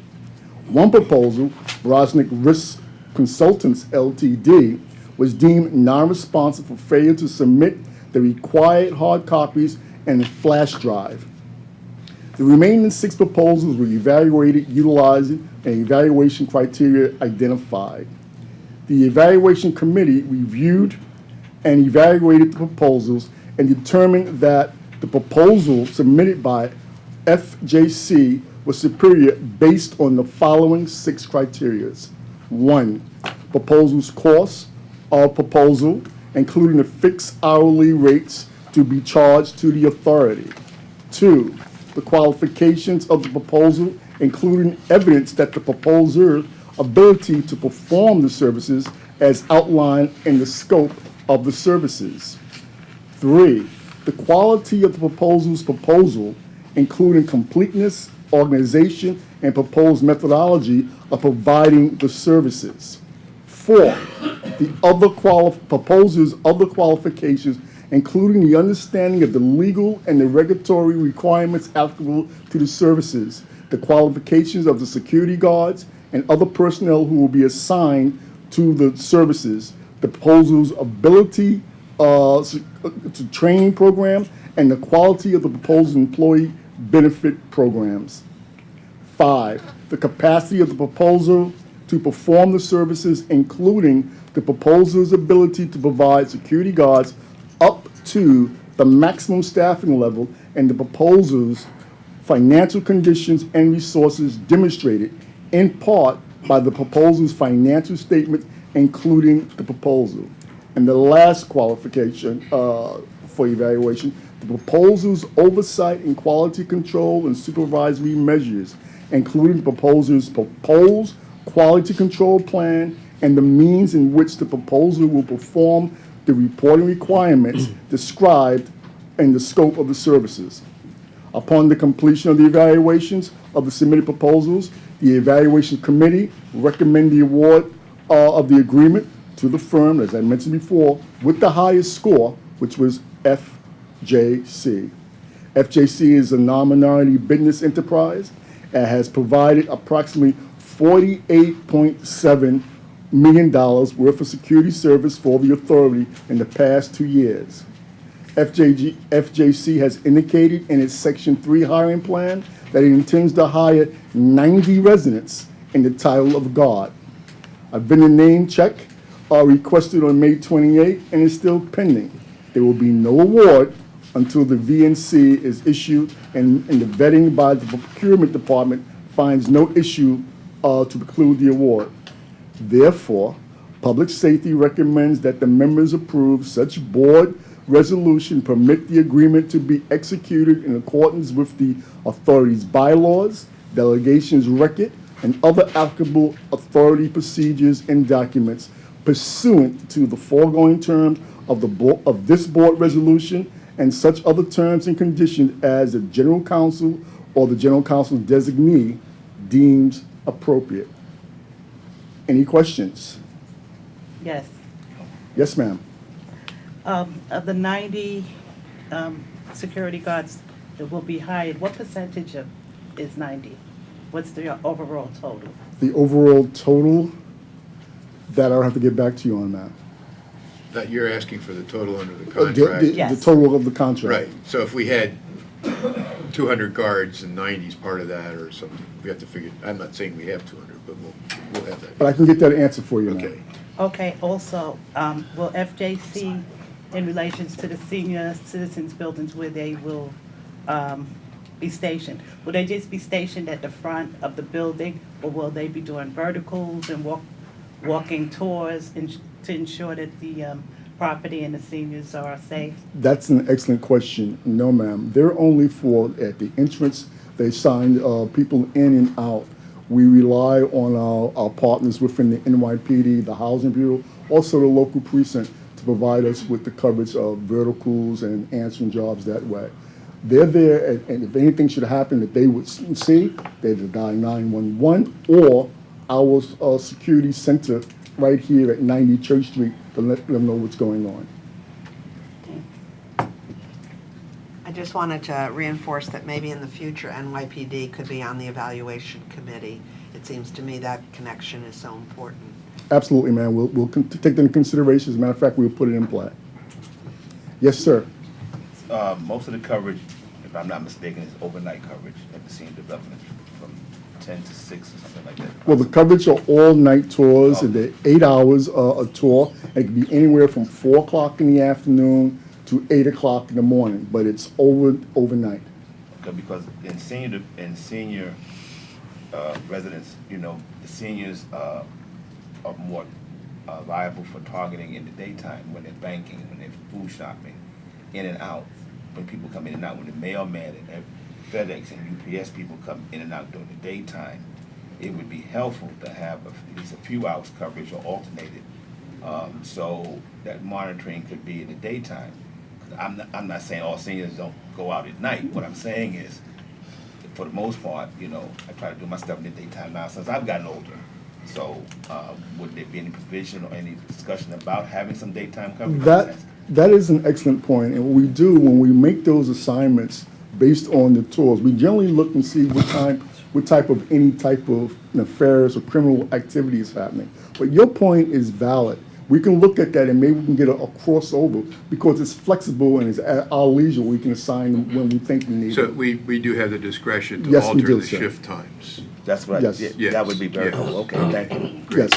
One proposal, Brosnick Risk Consultants Ltd., was deemed non-responsive for failure to submit the required hard copies and a flash drive. The remaining 6 proposals were evaluated utilizing an evaluation criteria identified. The evaluation committee reviewed and evaluated the proposals and determined that the proposal submitted by FJC was superior based on the following 6 criteria. 1, proposal's cost of proposal, including the fixed hourly rates to be charged to the authority. 2, the qualifications of the proposal, including evidence that the proposer's ability to perform the services as outlined in the scope of the services. 3, the quality of the proposal's proposal, including completeness, organization, and proposed methodology of providing the services. 4, the other proposer's other qualifications, including the understanding of the legal and the regulatory requirements applicable to the services, the qualifications of the security guards and other personnel who will be assigned to the services, the proposal's ability to training program, and the quality of the proposed employee benefit programs. 5, the capacity of the proposal to perform the services, including the proposal's ability to provide security guards up to the maximum staffing level and the proposal's financial conditions and resources demonstrated in part by the proposal's financial statement, including the proposal. And the last qualification for evaluation, the proposal's oversight and quality control and supervisory measures, including the proposal's proposed quality control plan and the means in which the proposal will perform the reporting requirements described in the scope of the services. Upon the completion of the evaluations of the submitted proposals, the evaluation committee recommended the award of the agreement to the firm, as I mentioned before, with the highest score, which was FJC. FJC is a non-minority business enterprise and has provided approximately $48.7 million worth of security service for the authority in the past 2 years. FJC has indicated in its Section 3 hiring plan that it intends to hire 90 residents in the title of guard. A vendor name check requested on May 28 and is still pending. There will be no award until the VNC is issued and the vetting by the procurement department finds no issue to preclude the award. Therefore, Public Safety recommends that the members approve such board resolution, permit the agreement to be executed in accordance with the authority's bylaws, delegations record, and other applicable authority procedures and documents pursuant to the foregoing terms of this board resolution and such other terms and conditions as the General Counsel or the General Counsel's designee deems appropriate. Any questions? Yes. Yes, ma'am. Of the 90 security guards that will be hired, what percentage is 90? What's the overall total? The overall total, that I'll have to get back to you on that. That you're asking for the total under the The contract? Yes. total of the contract. Right, so if we had 200 guards and 90 is part of that or something, we have to figure, I'm not saying we have 200, but we'll have that. But I can get that answer for you, ma'am. Okay. Okay, also, will FJC, in relations to the senior citizens buildings where they will be stationed, will they just be stationed at the front of the building, or will they be doing verticals and walking tours to ensure that the property and the seniors are safe? That's an excellent question. No, ma'am. They're only for at the entrance. They sign people in and out. We rely on our partners within the NYPD, the Housing Bureau, also the local precinct to provide us with the coverage of verticals and answering jobs that way. They're there, and if anything should happen that they would see, they would dial 911 or our security center right here at 90 Church Street to let them know what's going on. I just wanted to reinforce that maybe in the future NYPD could be on the evaluation committee. It seems to me that connection is so important. Absolutely, man. We'll take that into consideration. As a matter of fact, we'll put it in play. Yes, sir. Most of the coverage, if I'm not mistaken, is overnight coverage at the senior development from 10 to 6 or something like that. Well, the coverage are all-night tours, and they're 8 hours a tour. It can be anywhere from 4 o'clock in the afternoon to 8 o'clock in the morning, but it's overnight. Okay, because in senior residents, you know, the seniors are more liable for targeting in the daytime when they're banking, when they're food shopping, in and out. When people come in and out, when the mailman and FedEx and UPS people come in and out during the daytime, it would be helpful to have at least a few hours coverage or alternated, so that monitoring could be in the daytime. I'm not saying all seniors don't go out at night. What I'm saying is, for the most part, you know, I try to do my stuff in the daytime now since I've gotten older. So, would there be any provision or any discussion about having some daytime coverage? That is an excellent point. And what we do when we make those assignments based on the tours, we generally look and see what type of any type of nefarious or criminal activity is happening. But your point is valid. We can look at that and maybe we can get a crossover because it's flexible and it's at our leisure. We can assign them when we think we need So them. we do have the discretion to Yes, we alter do, the sir. shift times. That's what Yes. yeah, that would be very Yes. helpful. Okay, thank you. Yes.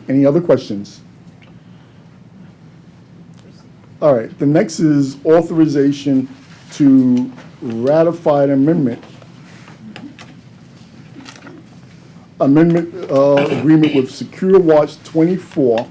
Any other questions? All right, the next is authorization to ratify an amendment agreement with Secure Watch 24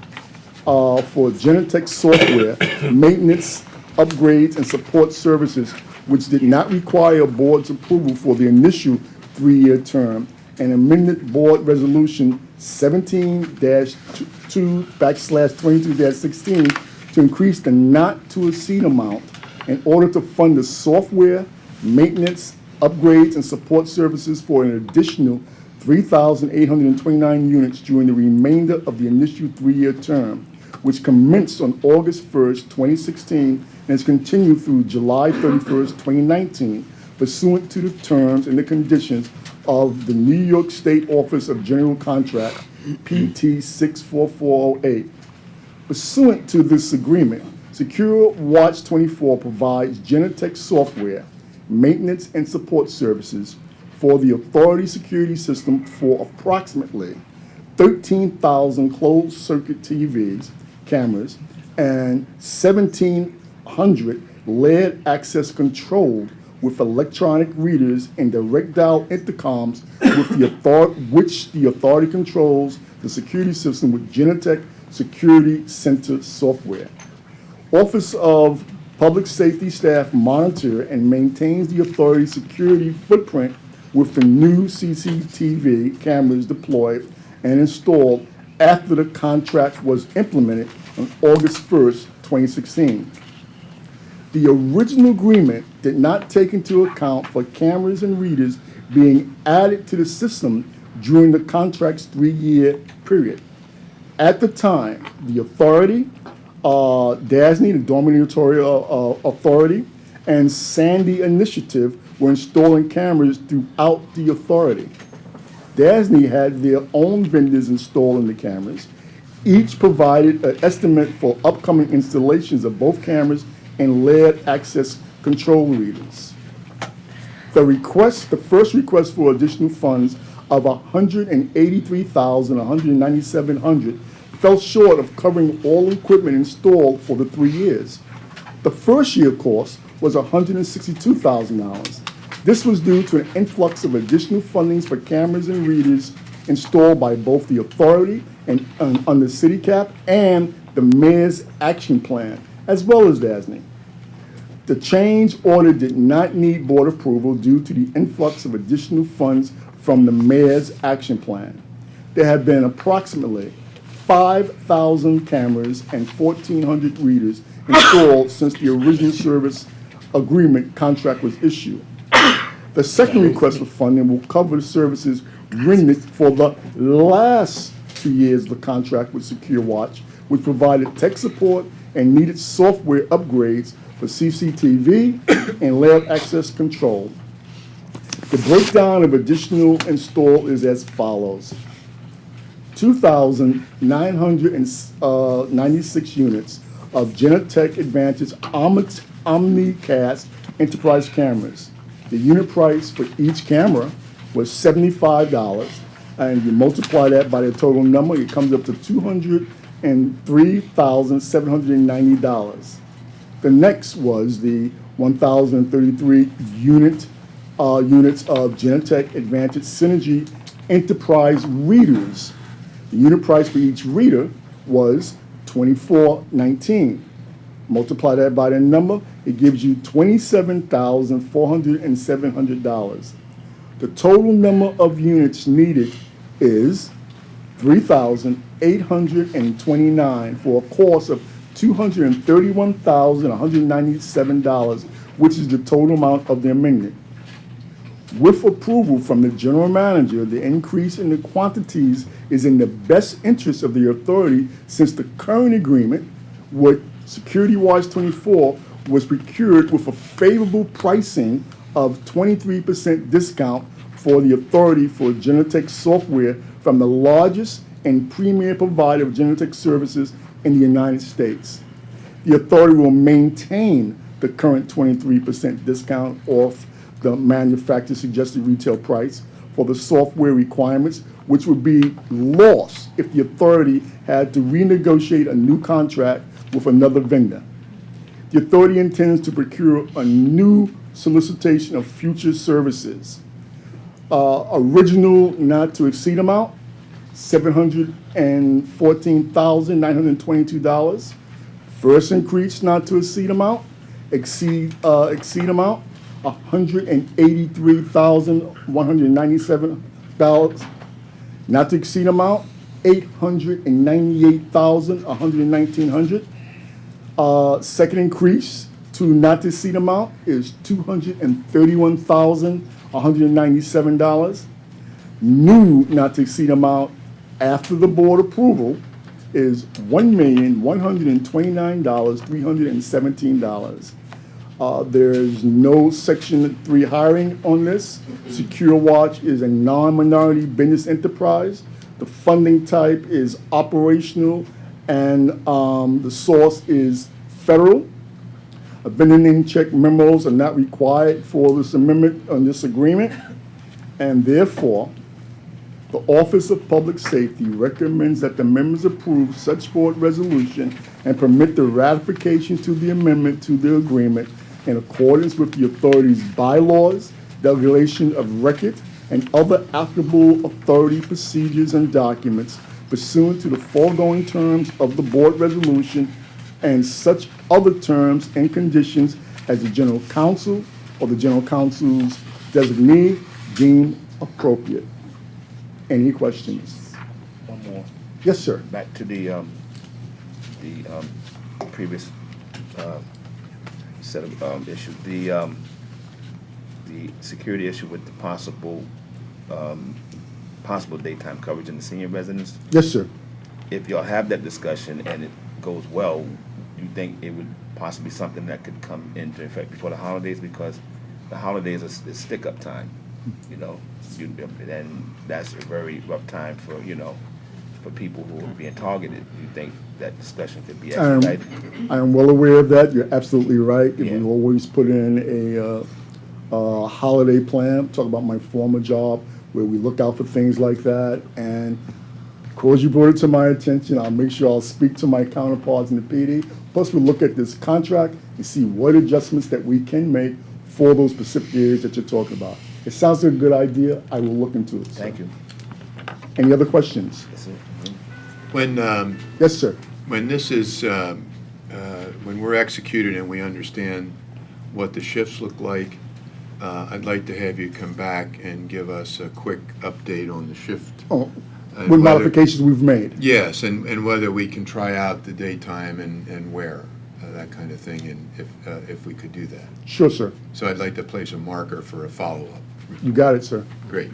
for Genetec software, maintenance, upgrades, and support services, which did not require board's approval for the initial 3-year term, and amended board resolution 17-2/22-16 to increase the not-to-exceed amount in order to fund the software, maintenance, upgrades, and support services for an additional 3,829 units during the remainder of the initial 3-year term, which commenced on August 1st, 2016, and has continued through July 31st, 2019, pursuant to the terms and the conditions of the New York State Office of General Contract, PT 64408. Pursuant to this agreement, Secure Watch 24 provides Genetec software, maintenance, and support services for the authority security system for approximately 13,000 closed-circuit TVs, cameras, and 1,700 LED access controlled with electronic readers and direct dial intercoms which the authority controls the security system with Genetec Security Center software. Office of Public Safety staff monitor and maintains the authority security footprint with the new CCTV cameras deployed and installed after the contract was implemented on August 1st, 2016. The original agreement did not take into account for cameras and readers being added to the system during the contract's 3-year period. At the time, the authority, DASNY, the Dormitory Authority, and Sandy Initiative were installing cameras throughout the authority. DASNY had their own vendors installing the cameras. Each provided an estimate for upcoming installations of both cameras and LED access control readers. The first request for additional funds of $183,197 fell short of covering all equipment installed for the 3 years. The first year cost was $162,000. This was due to an influx of additional fundings for cameras and readers installed by both the authority and under CityCap and the Mayor's Action Plan, as well as DASNY. The change order did not need board approval due to the influx of additional funds from the Mayor's Action Plan. There have been approximately 5,000 cameras and 1,400 readers installed since the original service agreement contract was issued. The second request for funding will cover the services renewed for the last 2 years of the contract with Secure Watch, which provided tech support and needed software upgrades for CCTV and layered access control. The breakdown of additional install is as follows. 2,996 units of Genetec Advantage OmniCast enterprise cameras. The unit price for each camera was $75, and you multiply that by the total number, it comes up to $203,790. The next was the 1,033 units of Genetec Advantage Synergy Enterprise readers. The unit price for each reader was $24.19. Multiply that by the number, it gives you $27,700. The total number of units needed is 3,829 for a cost of $231,197, which is the total amount of the amendment. With approval from the general manager, the increase in the quantities is in the best interest of the authority, since the current agreement with Security Watch 24 was procured with a favorable pricing of 23% discount for the authority for Genetec software from the largest and premier provider of Genetec services in the United States. The authority will maintain the current 23% discount off the manufacturer suggested retail price for the software requirements, which would be lost if the authority had to renegotiate a new contract with another vendor. The authority intends to procure a new solicitation of future services. Original not to exceed amount, $714,922. First increase not to exceed amount, exceed amount, $183,197. Not to exceed amount, $898,119. Second increase to not to exceed amount is $231,197. New not to exceed amount after the board approval is $1,129,317. There is no Section 3 hiring on this. Secure Watch is a non-minority business enterprise. The funding type is operational, and the source is federal. Vendor name check memos are not required for this amendment on this agreement, and therefore, the Office of Public Safety recommends that the members approve such board resolution and permit the ratification to the amendment to the agreement in accordance with the authority's bylaws, declaration of record, and other applicable authority procedures and documents pursuant to the foregoing terms of the board resolution and such other terms and conditions as the general counsel or the general counsel's designee deem appropriate. Any questions? One more. Yes, sir. Back to the previous set of issues. The security issue with the possible daytime coverage in the senior residence. Yes, sir. If y'all have that discussion and it goes well, you think it would possibly something that could come into effect before the holidays, because the holidays is stick-up time, you know, and that's a very rough time for, you know, for people who are being targeted. You think that discussion could be expedited? I am well aware of that. You're absolutely right. Yeah. We always put in a holiday plan. Talk about my former job where we look out for things like that. And because you brought it to my attention, I'll make sure I'll speak to my counterparts in the PD. Plus, we'll look at this contract and see what adjustments that we can make for those specific areas that you're talking about. It sounds like a good idea. I will look into it. Thank you. Any other questions? That's it. When, Yes, sir. when this is, when we're executed and we understand what the shifts look like, I'd like to have you come back and give us a quick update on the shift. Oh, and with whether- modifications we've made. Yes, and whether we can try out the daytime and where, that kind of thing, and if we could do that. Sure, sir. So I'd like to place a marker for a follow-up. You got it, sir. Great.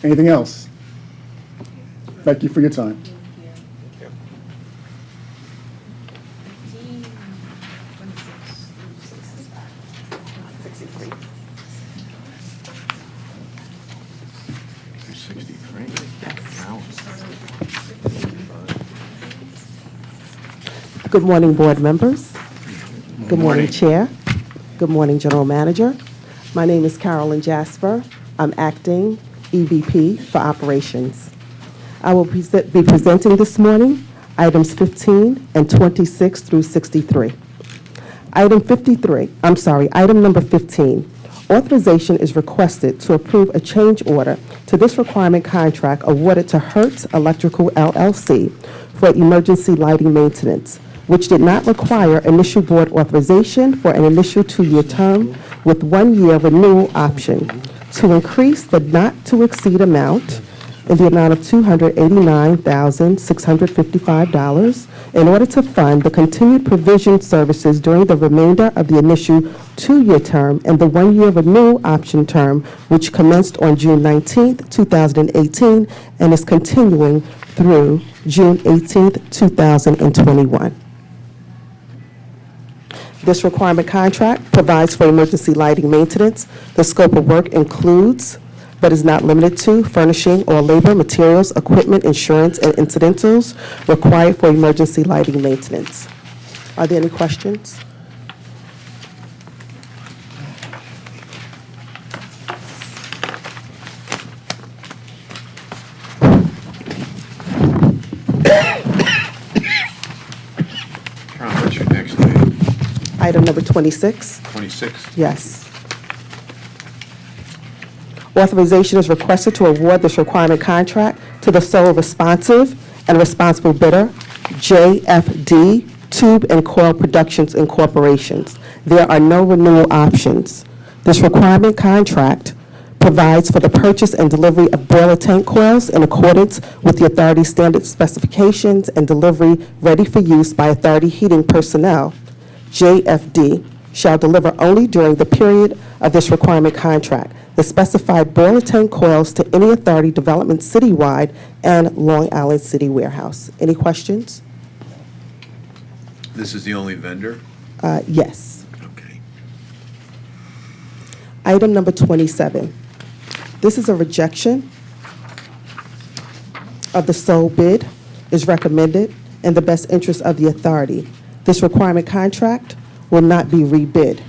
Anything else? Thank you for your time. Good morning, board members. Good morning, Chair. Good morning, General Manager. My name is Carolyn Jasper. I'm acting EVP for Operations. I will be presenting this morning items 15 and 26 through 63. Item number 15. Authorization is requested to approve a change order to this requirement contract awarded to Hertz Electrical LLC for emergency lighting maintenance, which did not require initial board authorization for an initial 2-year term with 1-year renewal option to increase the not-to-exceed amount in the amount of $289,655 in order to fund the continued provision services during the remainder of the initial 2-year term and the 1-year renewal option term, which commenced on June 19th, 2018, and is continuing through June 18th, 2021. This requirement contract provides for emergency lighting maintenance. The scope of work includes, but is not limited to, furnishing all labor, materials, equipment, insurance, and incidentals required for emergency lighting maintenance. Are there any questions? Carol, what's your next item? Item number 26. 26? Yes. Authorization is requested to award this requirement contract to the sole responsive and responsible bidder, JFD Tube and Coil Productions Incorporations. There are no renewal options. This requirement contract provides for the purchase and delivery of boiler tank coils in accordance with the authority standard specifications and delivery ready for use by authority heating personnel. JFD shall deliver only during the period of this requirement contract the specified boiler tank coils to any authority development citywide and Long Island City warehouse. Any questions? This is the only vendor? Yes. Okay. Item number 27. This is a rejection of the sole bid is recommended in the best interest of the authority. This requirement contract will not be rebid.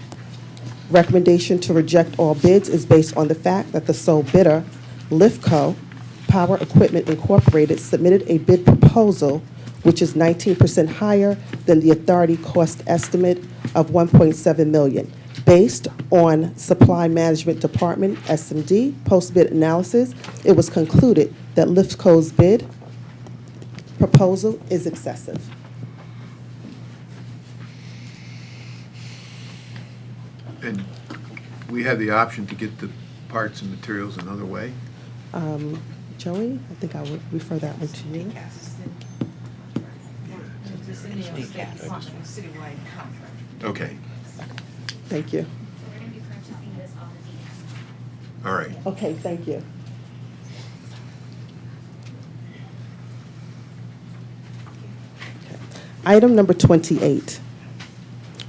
Recommendation to reject all bids is based on the fact that the sole bidder, Lifco Power Equipment Incorporated, submitted a bid proposal which is 19% higher than the authority cost estimate of $1.7 million. Based on Supply Management Department, SMD, post-bid analysis, it was concluded that Lifco's bid proposal is excessive. And we have the option to get the parts and materials another way? Joey, I think I would refer that one to you. Okay, Thank you. all right. Okay, thank you. Okay. Item number 28.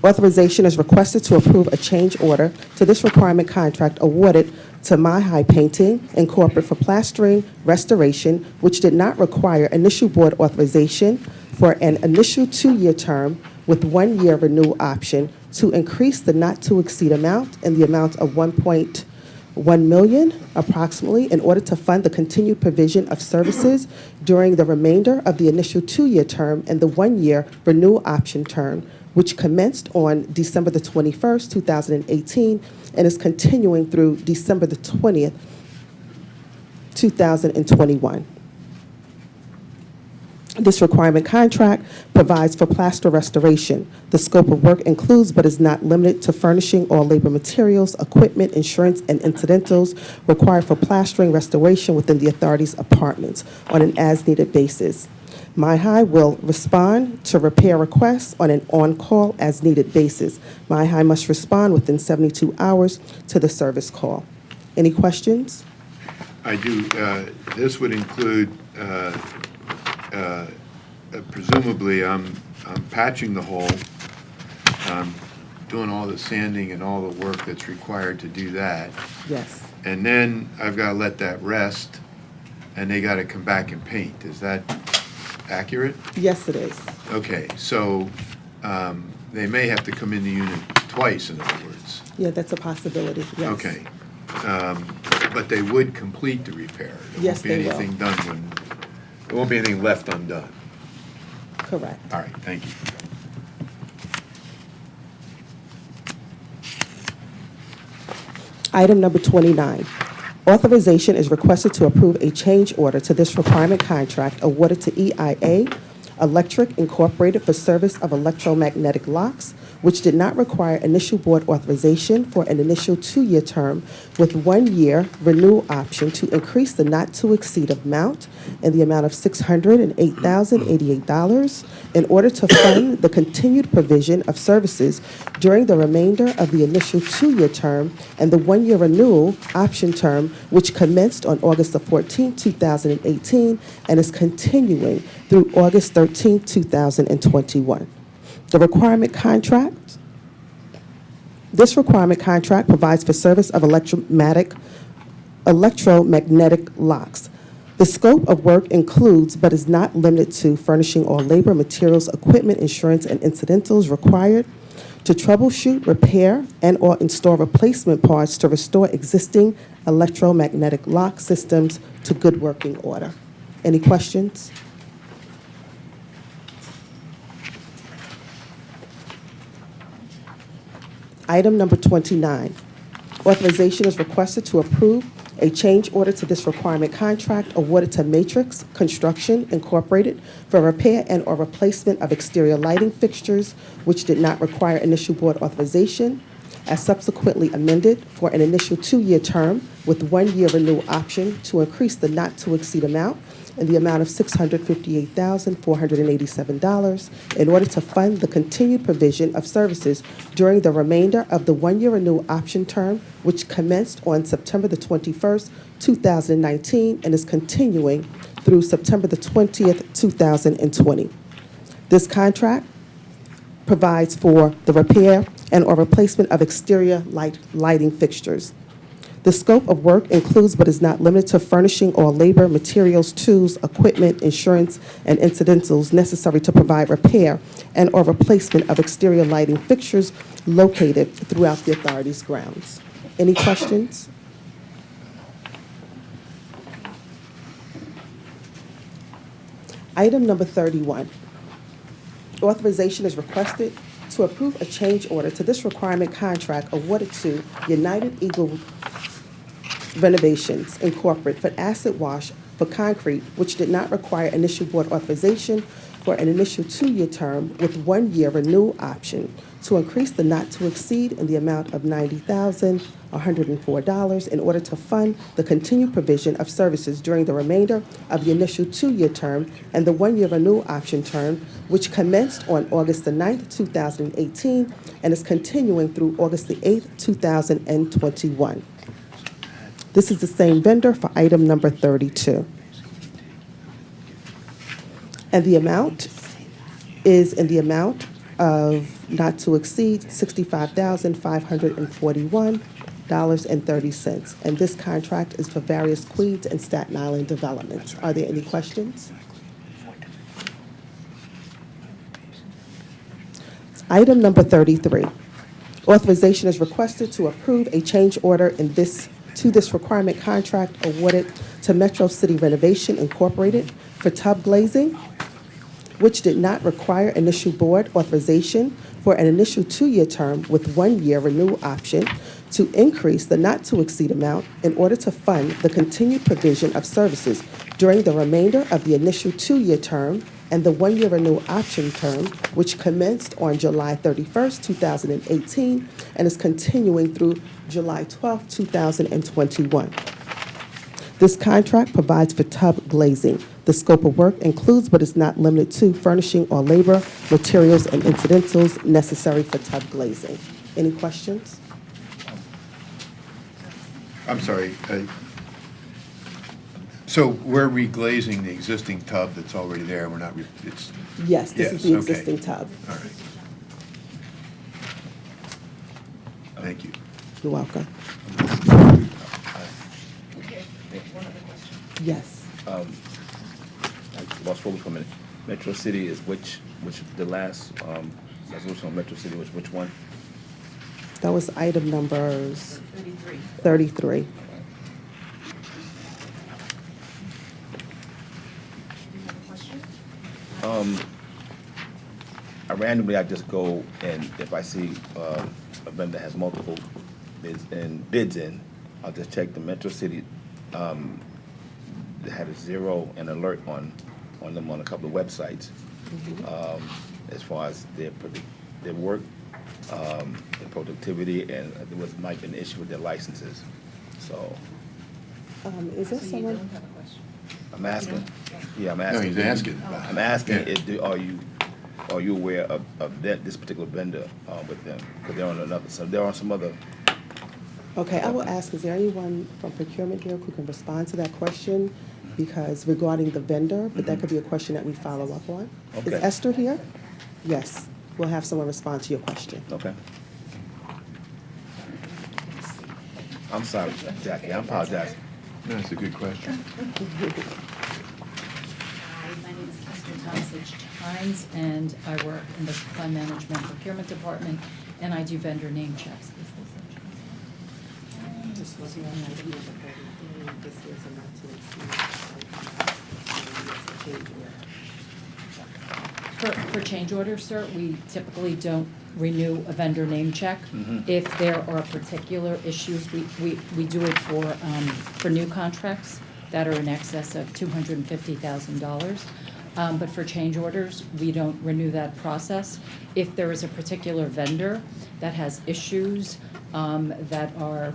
Authorization is requested to approve a change order to this requirement contract awarded to My High Painting Incorporated for plastering restoration, which did not require initial board authorization for an initial 2-year term with 1-year renewal option to increase the not-to-exceed amount in the amount of $1.1 million approximately in order to fund the continued provision of services during the remainder of the initial 2-year term and the 1-year renewal option term, which commenced on December the 21st, 2018, and is continuing through December the 20th, 2021. This requirement contract provides for plaster restoration. The scope of work includes but is not limited to furnishing all labor materials, equipment, insurance, and incidentals required for plastering restoration within the authority's apartments on an as-needed basis. My High will respond to repair requests on an on-call as-needed basis. My High must respond within 72 hours to the service call. Any questions? I do, this would include presumably I'm patching the hole, doing all the sanding and all the work that's required to do that. Yes. And then I've got to let that rest, and they got to come back and paint. Is that accurate? Yes, it is. Okay, so they may have to come in the unit twice, in other words. Yeah, that's a possibility, yes. Okay. But they would complete the repair. Yes, they will. There won't be anything done when, there won't be anything left undone. Correct. All right, thank you. Item number 29. Authorization is requested to approve a change order to this requirement contract awarded to EIA Electric Incorporated for service of electromagnetic locks, which did not require initial board authorization for an initial 2-year term with 1-year renewal option to increase the not-to-exceed amount in the amount of $608,088 in order to fund the continued provision of services during the remainder of the initial 2-year term and the 1-year renewal option term, which commenced on August the 14th, 2018, and is continuing through August 13th, 2021. The requirement contract. This requirement contract provides for service of electromagnetic locks. The scope of work includes, but is not limited to, furnishing all labor, materials, equipment, insurance, and incidentals required to troubleshoot, repair, and/or install replacement parts to restore existing electromagnetic lock systems to good working order. Any questions? Item number 29. Authorization is requested to approve a change order to this requirement contract awarded to Matrix Construction Incorporated for repair and/or replacement of exterior lighting fixtures, which did not require initial board authorization, as subsequently amended for an initial 2-year term with 1-year renewal option to increase the not-to-exceed amount in the amount of $658,487 in order to fund the continued provision of services during the remainder of the 1-year renewal option term, which commenced on September the 21st, 2019, and is continuing through September the 20th, 2020. This contract provides for the repair and/or replacement of exterior lighting fixtures. The scope of work includes but is not limited to furnishing all labor, materials, tools, equipment, insurance, and incidentals necessary to provide repair and/or replacement of exterior lighting fixtures located throughout the authority's grounds. Any questions? Item number 31. Authorization is requested to approve a change order to this requirement contract awarded to United Eagle Renovations Incorporated for acid wash for concrete, which did not require initial board authorization for an initial 2-year term with 1-year renewal option to increase the not-to-exceed in the amount of $90,104 in order to fund the continued provision of services during the remainder of the initial 2-year term and the 1-year renewal option term, which commenced on August the 9th, 2018, and is continuing through August the 8th, 2021. This is the same vendor for item number 32. And the amount is in the amount of not to exceed $65,541.30. And this contract is for various Queens and Staten Island developments. Are there any questions? Item number 33. Authorization is requested to approve a change order to this requirement contract awarded to Metro City Renovation Incorporated for tub glazing, which did not require initial board authorization for an initial 2-year term with 1-year renewal option to increase the not-to-exceed amount in order to fund the continued provision of services during the remainder of the initial 2-year term and the 1-year renewal option term, which commenced on July 31st, 2018, and is continuing through July 12th, 2021. This contract provides for tub glazing. The scope of work includes but is not limited to furnishing all labor, materials, and incidentals necessary for tub glazing. Any questions? I'm sorry. So we're reglazing the existing tub that's already there, we're not, it's, Yes, this is the Yes, okay. existing tub. all right. Thank you. You're welcome. Yes. I lost focus for a minute. Metro City is which, the last resolution on Metro City was which one? That was item numbers 33. I just go and if I see a vendor has multiple bids in, I'll just check the Metro City. They had a zero and alert on them on a couple of websites. As far as their work, their productivity, and there might be an issue with their licenses. So Is there someone? I'm asking. Yeah, I'm No, asking. he's asking about it. I'm asking, Yeah. are you aware of this particular vendor with them? Because they're on another, so there are some other. Okay, I will ask, is there anyone from procurement here who can respond to that question? Because regarding the vendor, but that could be a question that we follow up on. Is Okay. Esther here? Yes, we'll have someone respond to your question. Okay. I'm sorry, Jackie, I apologize. No, that's a good question. Hi, my name is Esther Hines, and I work in the supply management procurement department, and I do vendor name checks. This was one item number 33. This is a not to exceed. For change orders, sir, we typically don't renew a vendor name check. If there are particular issues, we do it for new contracts that are in excess of $250,000. But for change orders, we don't renew that process. If there is a particular vendor that has issues that are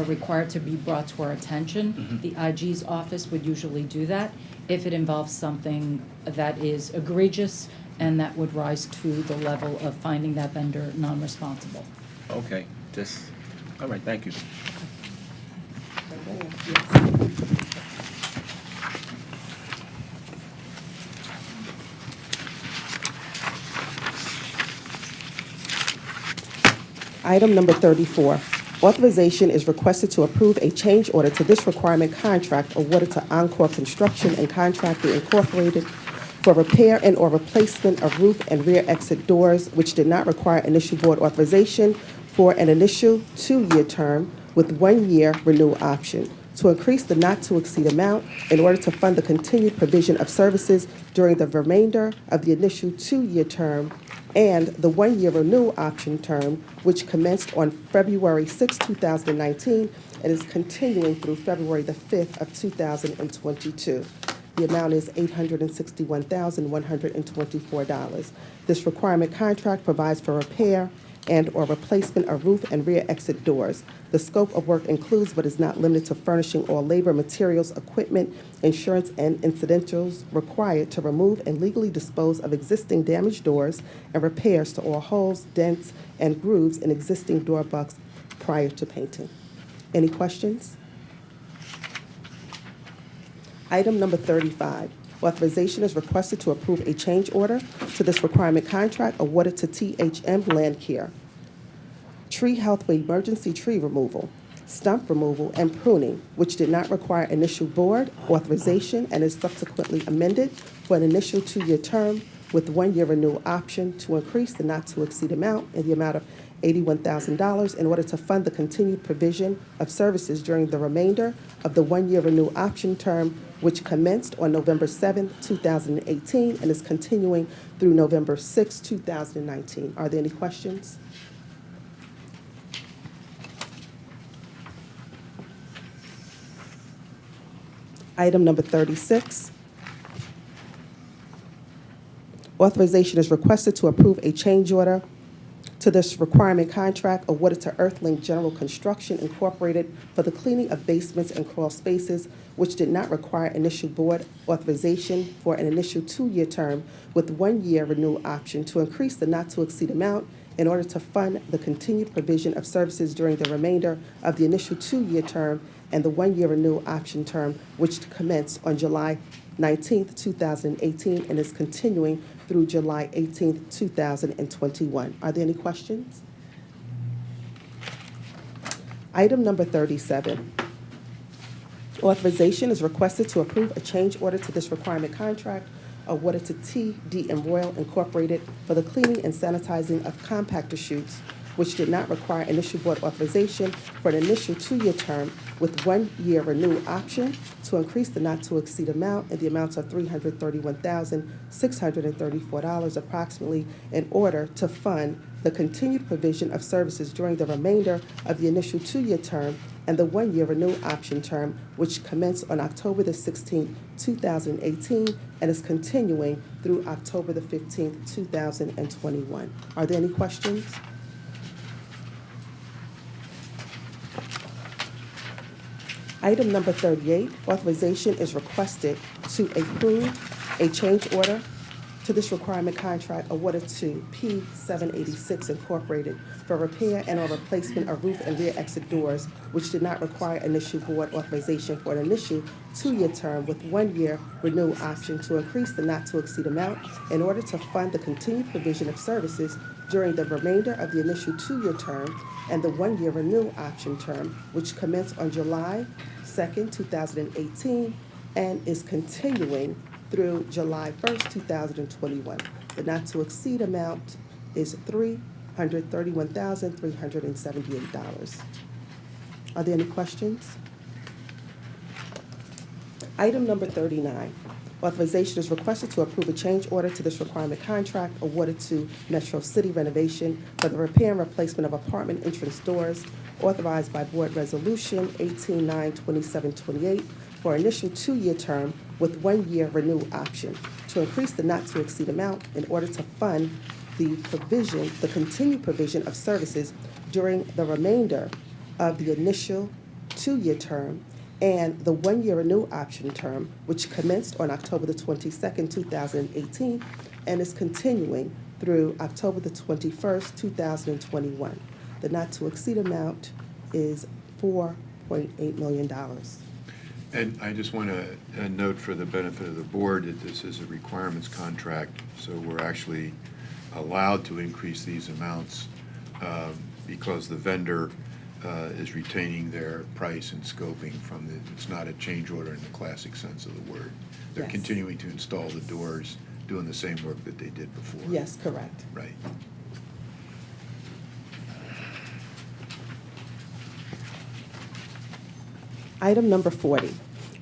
required to be brought to our attention, the IG's office would usually do that. If it involves something that is egregious and that would rise to the level of finding that vendor non-responsible. Okay, all right, thank you. Item number 34. Authorization is requested to approve a change order to this requirement contract awarded to Encore Construction and Contracting Incorporated for repair and/or replacement of roof and rear exit doors, which did not require initial board authorization for an initial 2-year term with 1-year renewal option, to increase the not-to-exceed amount in order to fund the continued provision of services during the remainder of the initial 2-year term and the 1-year renewal option term, which commenced on February 6, 2019, and is continuing through February the 5th of 2022. The amount is $861,124. This requirement contract provides for repair and/or replacement of roof and rear exit doors. The scope of work includes but is not limited to furnishing all labor, materials, equipment, insurance, and incidentals required to remove and legally dispose of existing damaged doors and repairs to all holes, dents, and grooves in existing door bucks prior to painting. Any questions? Item number 35. Authorization is requested to approve a change order to this requirement contract awarded to THM Land Care. Tree Health for emergency tree removal, stump removal, and pruning, which did not require initial board authorization and is subsequently amended for an initial 2-year term with 1-year renewal option to increase the not-to-exceed amount in the amount of $81,000 in order to fund the continued provision of services during the remainder of the 1-year renewal option term, which commenced on November 7, 2018, and is continuing through November 6, 2019. Are there any questions? Item number 36. Authorization is requested to approve a change order to this requirement contract awarded to Earthlink General Construction Incorporated for the cleaning of basements and crawl spaces, which did not require initial board authorization for an initial 2-year term with 1-year renewal option to increase the not-to-exceed amount in order to fund the continued provision of services during the remainder of the initial 2-year term and the 1-year renewal option term, which commenced on July 19th, 2018, and is continuing through July 18th, 2021. Are there any questions? Item number 37. Authorization is requested to approve a change order to this requirement contract awarded to T.D.M. Royal Incorporated for the cleaning and sanitizing of compactor chutes, which did not require initial board authorization for an initial 2-year term with 1-year renewal option to increase the not-to-exceed amount in the amount of $331,634 approximately in order to fund the continued provision of services during the remainder of the initial 2-year term and the 1-year renewal option term, which commenced on October the 16th, 2018, and is continuing through October the 15th, 2021. Are there any questions? Item number 38, authorization is requested to approve a change order to this requirement contract awarded to P786 Incorporated for repair and or replacement of roof and rear exit doors, which did not require initial board authorization for an initial 2-year term with 1-year renewal option to increase the not-to-exceed amount in order to fund the continued provision of services during the remainder of the initial 2-year term and the 1-year renewal option term, which commenced on July 2nd, 2018, and is continuing through July 1st, 2021. The not-to-exceed amount is $331,378. Are there any questions? Item number 39. Authorization is requested to approve a change order to this requirement contract awarded to Metro City Renovation for the repair and replacement of apartment entrance doors authorized by Board Resolution 18-9-2728 for initial 2-year term with 1-year renewal option to increase the not-to-exceed amount in order to fund the continued provision of services during the remainder of the initial 2-year term and the 1-year renewal option term, which commenced on October the 22nd, 2018, and is continuing through October the 21st, 2021. The not-to-exceed amount is $4.8 million. And I just want to note for the benefit of the board that this is a requirements contract, so we're actually allowed to increase these amounts because the vendor is retaining their price and scoping from it's not a change order in the classic sense of the word. They're Yes. continuing to install the doors, doing the same work that they did before. Yes, correct. Right. Item number 40.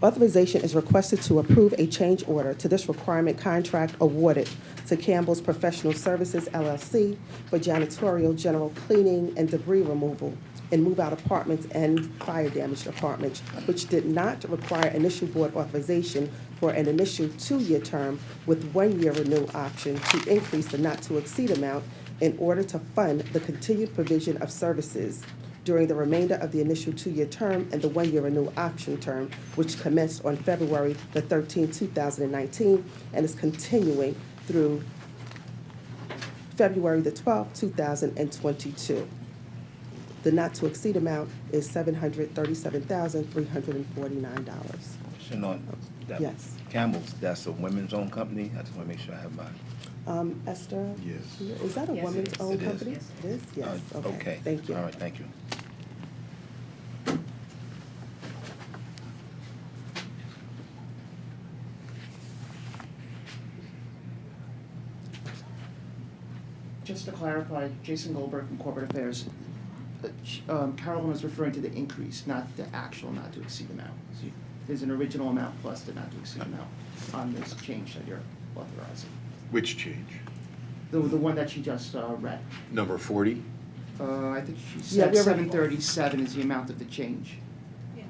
Authorization is requested to approve a change order to this requirement contract awarded to Campbell's Professional Services, LLC for janitorial, general cleaning, and debris removal in move-out apartments and fire-damaged apartments, which did not require initial board authorization for an initial 2-year term with 1-year renewal option to increase the not-to-exceed amount in order to fund the continued provision of services during the remainder of the initial 2-year term and the 1-year renewal option term, which commenced on February the 13th, 2019, and is continuing through February the 12th, 2022. The not-to-exceed amount is $737,349. Question on that. Yes. Campbell's, that's a women's-owned company? I just want to make sure I have my. Esther? Yes. Is that a Yes, it woman's-owned is. company? Yes, It is? Yes. Okay. Thank you. All right, thank you. Just to clarify, Jason Goldberg from Corporate Affairs. Carolyn was referring to the increase, not the actual not to exceed amount. So there's an original amount plus the not to exceed amount on this change that you're authorizing. Which change? The one that she just read. Number 40? I think she Yeah, said we're- 737 is the amount of the change. Yeah.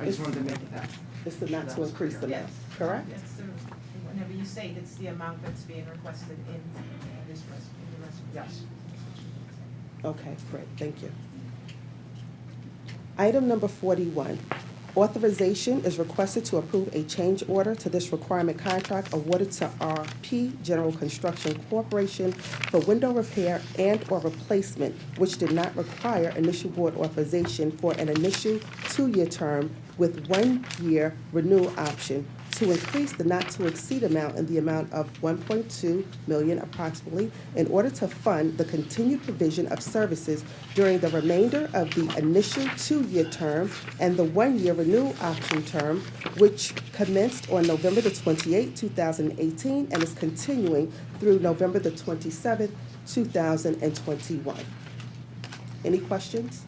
I just wanted to make that. It's the not to increase the amount, correct? Yes, so whenever you say it's the amount that's being requested in this in the resolution. Yes. Okay, great, thank you. Item number 41. Authorization is requested to approve a change order to this requirement contract awarded to RP General Construction Corporation for window repair and/or replacement, which did not require initial board authorization for an initial 2-year term with 1-year renewal option to increase the not-to-exceed amount in the amount of $1.2 million approximately in order to fund the continued provision of services during the remainder of the initial 2-year term and the 1-year renewal option term, which commenced on November the 28th, 2018, and is continuing through November the 27th, 2021. Any questions?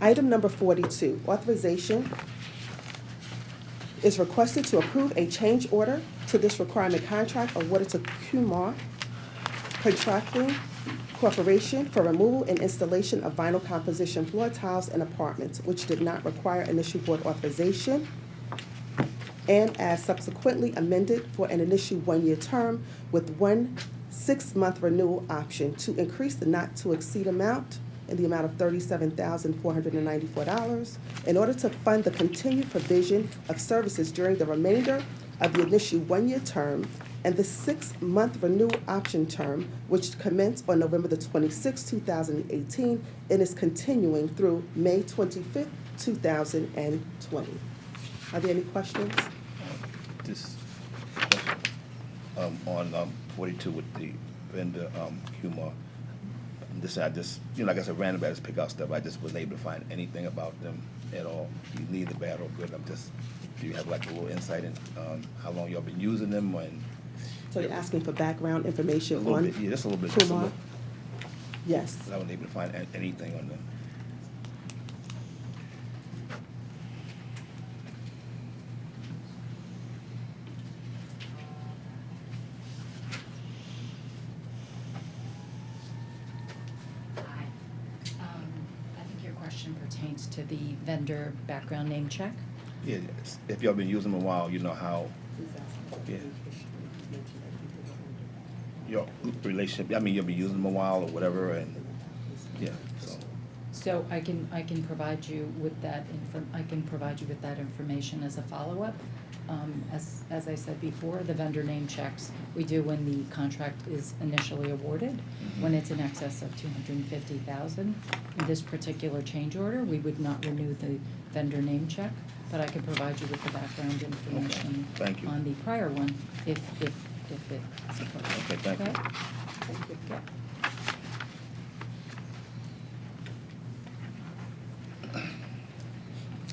Item number 42, authorization is requested to approve a change order to this requirement contract awarded to Kumar Contracting Corporation for removal and installation of vinyl composition floor tiles in apartments, which did not require initial board authorization, and as subsequently amended for an initial 1-year term with 1 6-month renewal option to increase the not-to-exceed amount in the amount of $37,494 in order to fund the continued provision of services during the remainder of the initial 1-year term and the 6-month renewal option term, which commenced on November the 26th, 2018, and is continuing through May 25th, 2020. Are there any questions? This, on 42 with the vendor, Humor. This, I just, like I said, randomly I just pick out stuff. I just wasn't able to find anything about them at all, neither bad or good. Do you have like a little insight in how long y'all been using them? And So you're asking for background information a little on bit, yeah, just a little bit. Just a Kumar? little, Yes. I wasn't able to find anything on them. I think your question pertains to the vendor background name check. Yeah, if y'all been using them a while, you know how. Yeah. Your relationship. I mean, you'll be using them a while or whatever, and yeah. So I can provide you with that information as a follow-up. As I said before, the vendor name checks we do when the contract is initially awarded, when it's in excess of $250,000. In this particular change order, we would not renew the vendor name check, but I can provide you with the background information Thank you. on the prior one if it supports. Okay, thank you. Thank you. Okay.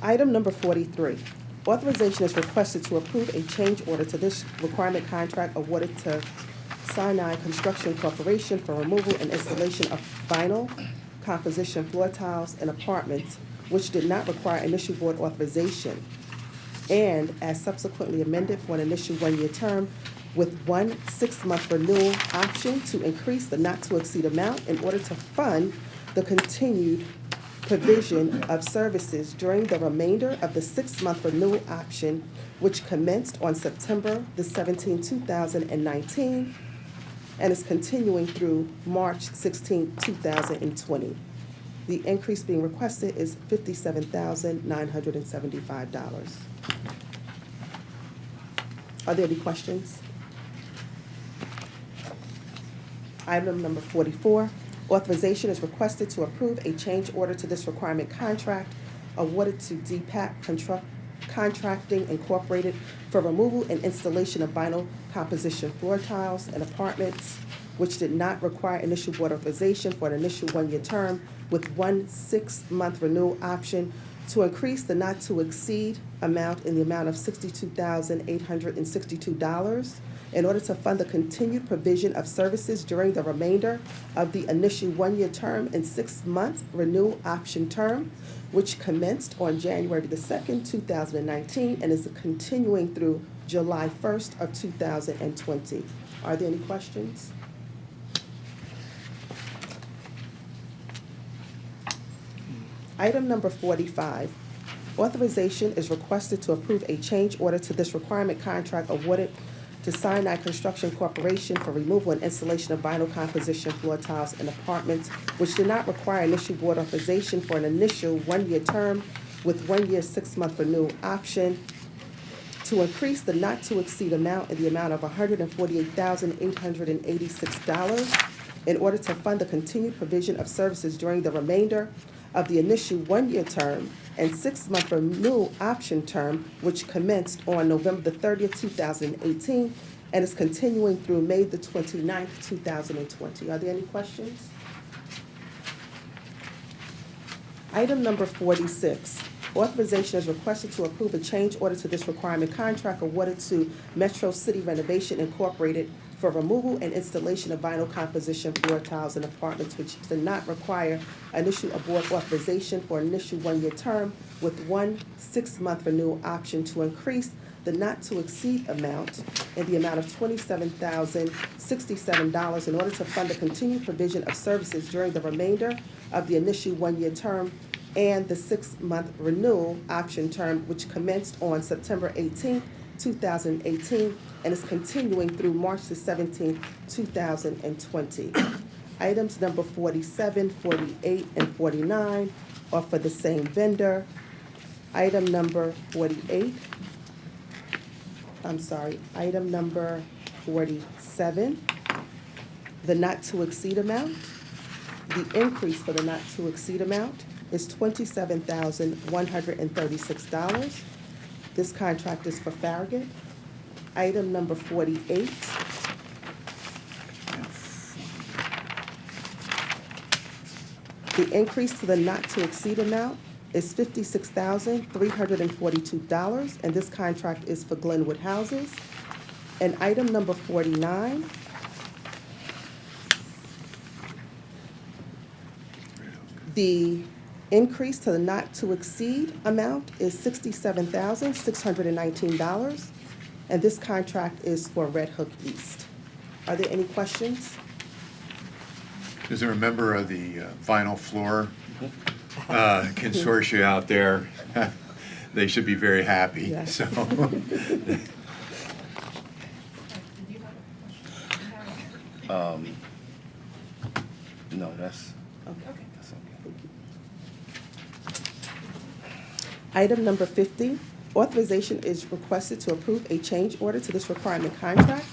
Item number 43, authorization is requested to approve a change order to this requirement contract awarded to Sinai Construction Corporation for removal and installation of vinyl composition floor tiles in apartments, which did not require initial board authorization, and as subsequently amended for an initial 1-year term with 1 6-month renewal option to increase the not-to-exceed amount in order to fund the continued provision of services during the remainder of the 6-month renewal option, which commenced on September the 17th, 2019, and is continuing through March 16, 2020. The increase being requested is $57,975. Are there any questions? Item number 44, authorization is requested to approve a change order to this requirement contract awarded to DPAC Contracting Incorporated for removal and installation of vinyl composition floor tiles in apartments, which did not require initial board authorization for an initial 1-year term with 1 6-month renewal option to increase the not-to-exceed amount in the amount of $62,862 in order to fund the continued provision of services during the remainder of the initial 1-year term and 6-month renewal option term, which commenced on January the 2nd, 2019, and is continuing through July 1st of 2020. Are there any questions? Item number 45, authorization is requested to approve a change order to this requirement contract awarded to Sinai Construction Corporation for removal and installation of vinyl composition floor tiles in apartments, which did not require initial board authorization for an initial one-year term with 1 year, 6-month renewal option, to increase the not-to-exceed amount in the amount of $148,886 in order to fund the continued provision of services during the remainder of the initial one-year term and 6-month renewal option term, which commenced on November the 30th, 2018, and is continuing through May the 29th, 2020. Are there any questions? Item number 46, authorization is requested to approve a change order to this requirement contract awarded to Metro City Renovation Incorporated for removal and installation of vinyl composition floor tiles in apartments, which did not require initial board authorization for an initial one-year term with 1 6-month renewal option to increase the not-to-exceed amount in the amount of $27,067 in order to fund the continued provision of services during the remainder of the initial one-year term and the 6-month renewal option term, which commenced on September 18th, 2018, and is continuing through March the 17th, 2020. Items number 47, 48, and 49 are for the same vendor. Item number 47, the not-to-exceed amount. The increase for the not-to-exceed amount is $27,136. This contract is for Farragut. Item number 48. The increase to the not-to-exceed amount is $56,342, and this contract is for Glenwood Houses. And item number 49. The increase to the not-to-exceed amount is $67,619, and this contract is for Red Hook East. Are there any questions? Is there a member of the vinyl floor consortia out there? They should be very happy. Yes. So. No, that's. Okay. That's okay. Item number 50, authorization is requested to approve a change order to this requirement contract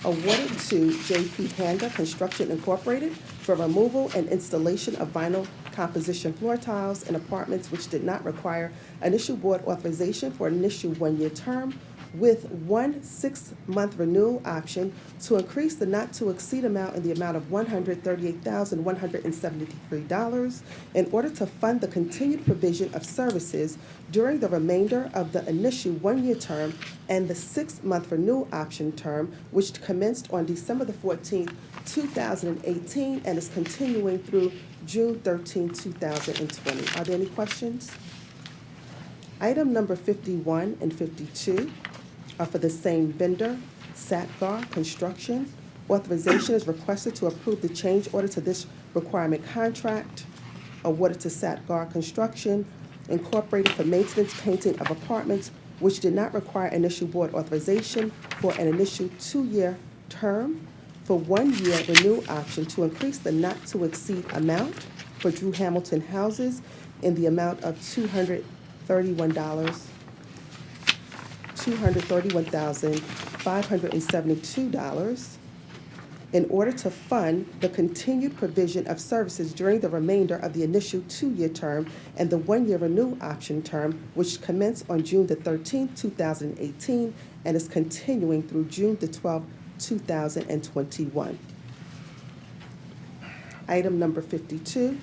awarded to J.P. Handa Construction Incorporated for removal and installation of vinyl composition floor tiles in apartments, which did not require initial board authorization for an initial one-year term with 1 6-month renewal option to increase the not-to-exceed amount in the amount of $138,173 in order to fund the continued provision of services during the remainder of the initial one-year term and the 6-month renewal option term, which commenced on December the 14th, 2018, and is continuing through June 13, 2020. Are there any questions? Item number 51 and 52 are for the same vendor, Satgar Construction. Authorization is requested to approve the change order to this requirement contract awarded to Satgar Construction Incorporated for maintenance painting of apartments, which did not require initial board authorization for an initial 2-year term for 1-year renewal option to increase the not-to-exceed amount for Drew Hamilton houses in the amount of $231,572 in order to fund the continued provision of services during the remainder of the initial 2-year term and the 1-year renewal option term, which commenced on June the 13th, 2018, and is continuing through June the 12th, 2021. Item number 52,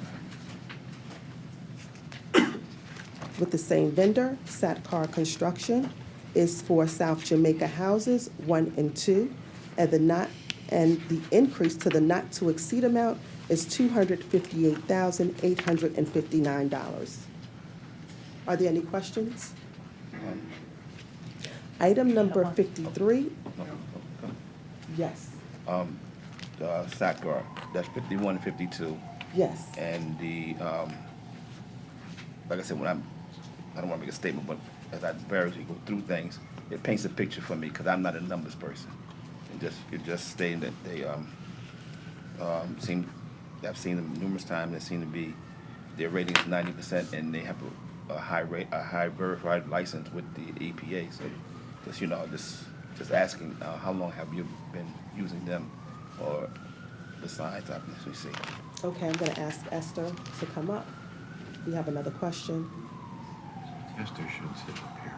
with the same vendor, Satcar Construction, is for South Jamaica Houses 1 and 2, and the increase to the not-to-exceed amount is $258,859. Are there any questions? Item number 53. Yes. Satgar, that's 51 and 52. Yes. And the, like I said, I don't want to make a statement, but as I variously go through things, it paints a picture for me because I'm not a numbers person. And just stating that they seem, I've seen them numerous times. They seem to be, their rating is 90%, and they have a high verified license with the EPA. So, just asking, how long have you been using them, or besides, obviously, see. Okay, I'm going to ask Esther to come up. We have another question. Esther should sit up here.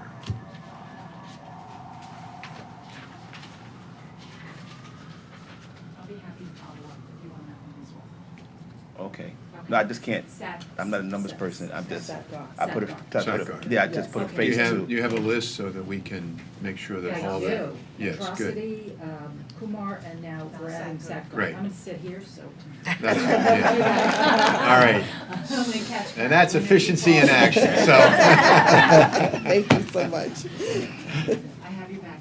I'll be happy to follow up if you want that one as well. Okay. No, I just can't. Sat- I'm not a numbers sat- person. I'm just. sat doc. I put a. Sat I put doc. a yeah, I just put a Okay. face to. You have a list so that we can make sure that all that. Yes, good. Atrocity, Kumar, and now we're adding Zach. Great. I'm gonna sit here, so. That's good, yeah. All right. I'm gonna catch And that's whenever you efficiency in call. action, so. Thank you so much. I have you back,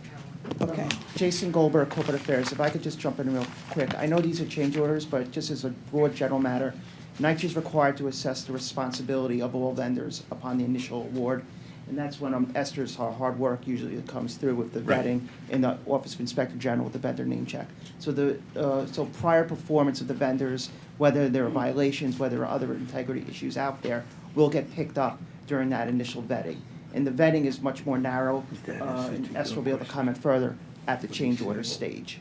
Carol. Okay. Jason Goldberg, Corporate Affairs. If I could just jump in real quick. I know these are change orders, but just as a broad general matter, NYCHA is required to assess the responsibility of all vendors upon the initial award. And that's when Esther's hard work usually comes through with the Right. vetting in the Office of Inspector General with the vendor name check. So so prior performance of the vendors, whether there are violations, whether there are other integrity issues out there, will get picked up during that initial vetting. And the vetting is much more narrow, and Esther will be able to comment further at the change order stage.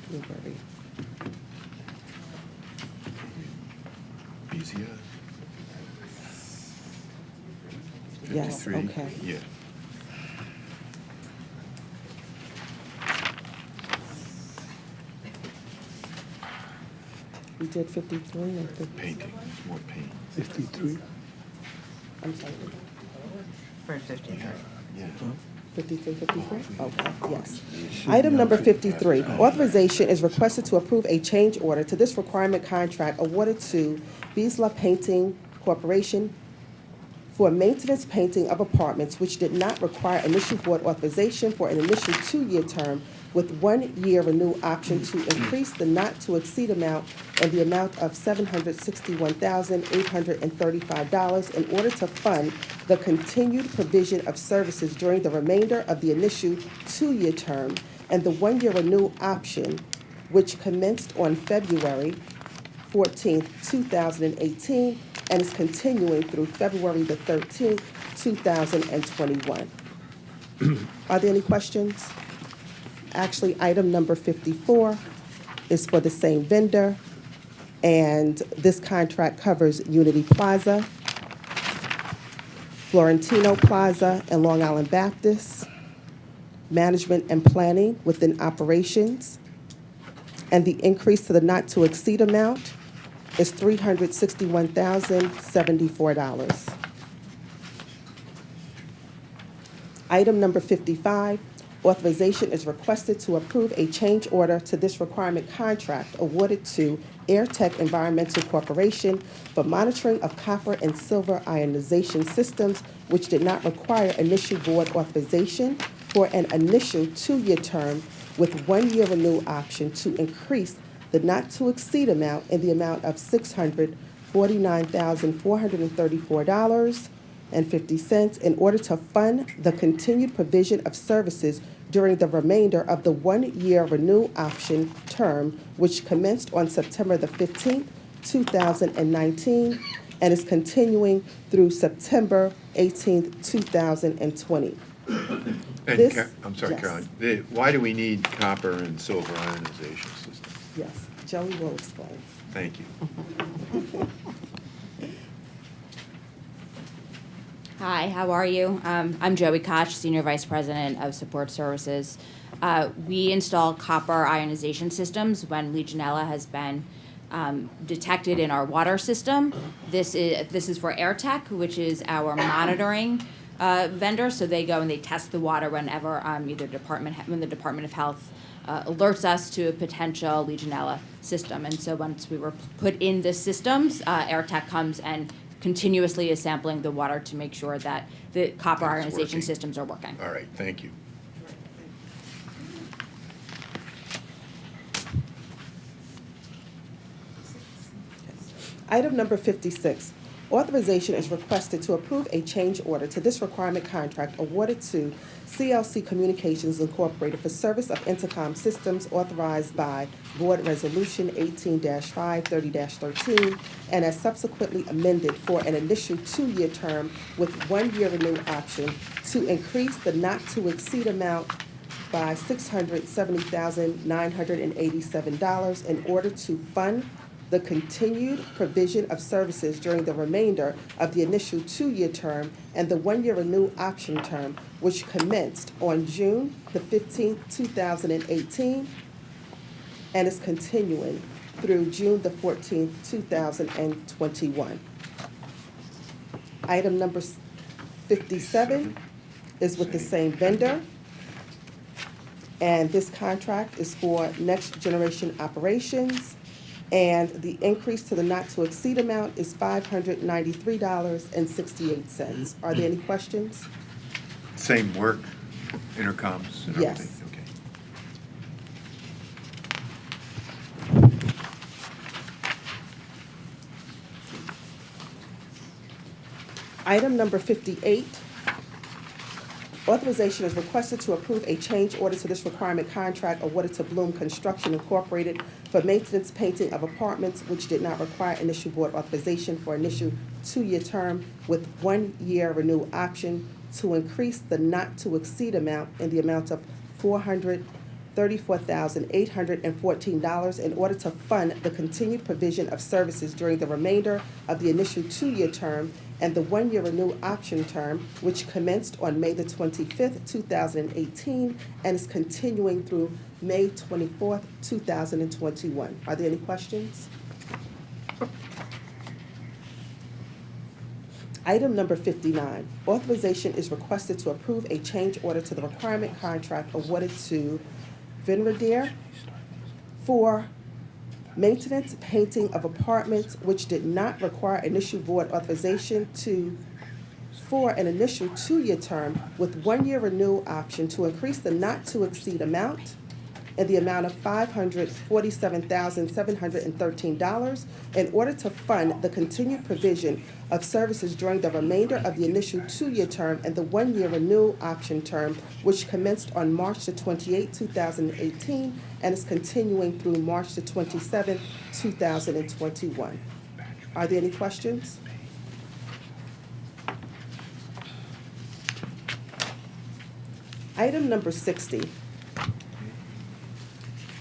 Blueberry. Easier. Yes, 53. okay. Yeah. We did 53 and 50. Painting, it's more paint. 53. I'm sorry. For 53. Yeah. 53, 53? Okay, yes. Item number 53, authorization is requested to approve a change order to this requirement contract awarded to Beasla Painting Corporation for maintenance painting of apartments which did not require initial board authorization for an initial 2-year term with 1-year renewal option to increase the not-to-exceed amount in the amount of $761,835 in order to fund the continued provision of services during the remainder of the initial 2-year term and the 1-year renewal option, which commenced on February 14th, 2018, and is continuing through February the 13th, 2021. Are there any questions? Actually, item number 54 is for the same vendor, and this contract covers Unity Plaza, Florentino Plaza, and Long Island Baptist, management and planning within operations, and the increase to the not-to-exceed amount is $361,074. Item number 55, authorization is requested to approve a change order to this requirement contract awarded to AirTech Environmental Corporation for monitoring of copper and silver ionization systems, which did not require initial board authorization for an initial 2-year term with 1-year renewal option to increase the not-to-exceed amount in the amount of $649,434.50 in order to fund the continued provision of services during the remainder of the 1-year renewal option term, which commenced on September the 15th, 2019, and is continuing through September 18th, 2020. And This- I'm sorry, yes. Caroline, why do we need copper and silver ionization system? Yes, Joey will explain. Thank you. Hi, how are you? I'm Joey Koch, Senior Vice President of Support Services. We install copper ionization systems when Legionella has been detected in our water system. This is for AirTech, which is our monitoring vendor. So they go and they test the water whenever when the Department of Health alerts us to a potential Legionella system. And so once we were put in the systems, AirTech comes and continuously is sampling the water to make sure that the copper That it's ionization working. systems are working. All right, thank you. Item number 56, Authorization is requested to approve a change order to this requirement contract awarded to CLC Communications Incorporated for service of intercom systems authorized by Board Resolution 18-5, 30-13, and as subsequently amended for an initial 2-year term with 1-year renew option to increase the not-to-exceed amount by $670,987 in order to fund the continued provision of services during the remainder of the initial 2-year term and the 1-year renew option term, which commenced on June the 15th, 2018, and is continuing through June the 14th, 2021. Item number 57 is with the same vendor, and this contract is for next generation operations. And the increase to the not-to-exceed amount is $593.68. Are there any questions? Same work, intercoms and Yes. everything? Okay. Item number 58, authorization is requested to approve a change order to this requirement contract awarded to Bloom Construction Incorporated for maintenance painting of apartments which did not require initial board authorization for initial 2-year term with 1-year renew option to increase the not-to-exceed amount in the amount of $434,814 in order to fund the continued provision of services during the remainder of the initial 2-year term and the 1-year renew option term, which commenced on May the 25th, 2018, and is continuing through May 24th, 2021. Are there any questions? Item number 59, authorization is requested to approve a change order to the requirement contract awarded to Vinradier for maintenance painting of apartments which did not require initial board authorization for an initial 2-year term with 1-year renewal option to increase the not-to-exceed amount in the amount of $547,713 in order to fund the continued provision of services during the remainder of the initial 2-year term and the 1-year renewal option term, which commenced on March the 28th, 2018, and is continuing through March the 27th, 2021. Are there any questions? Item number 60.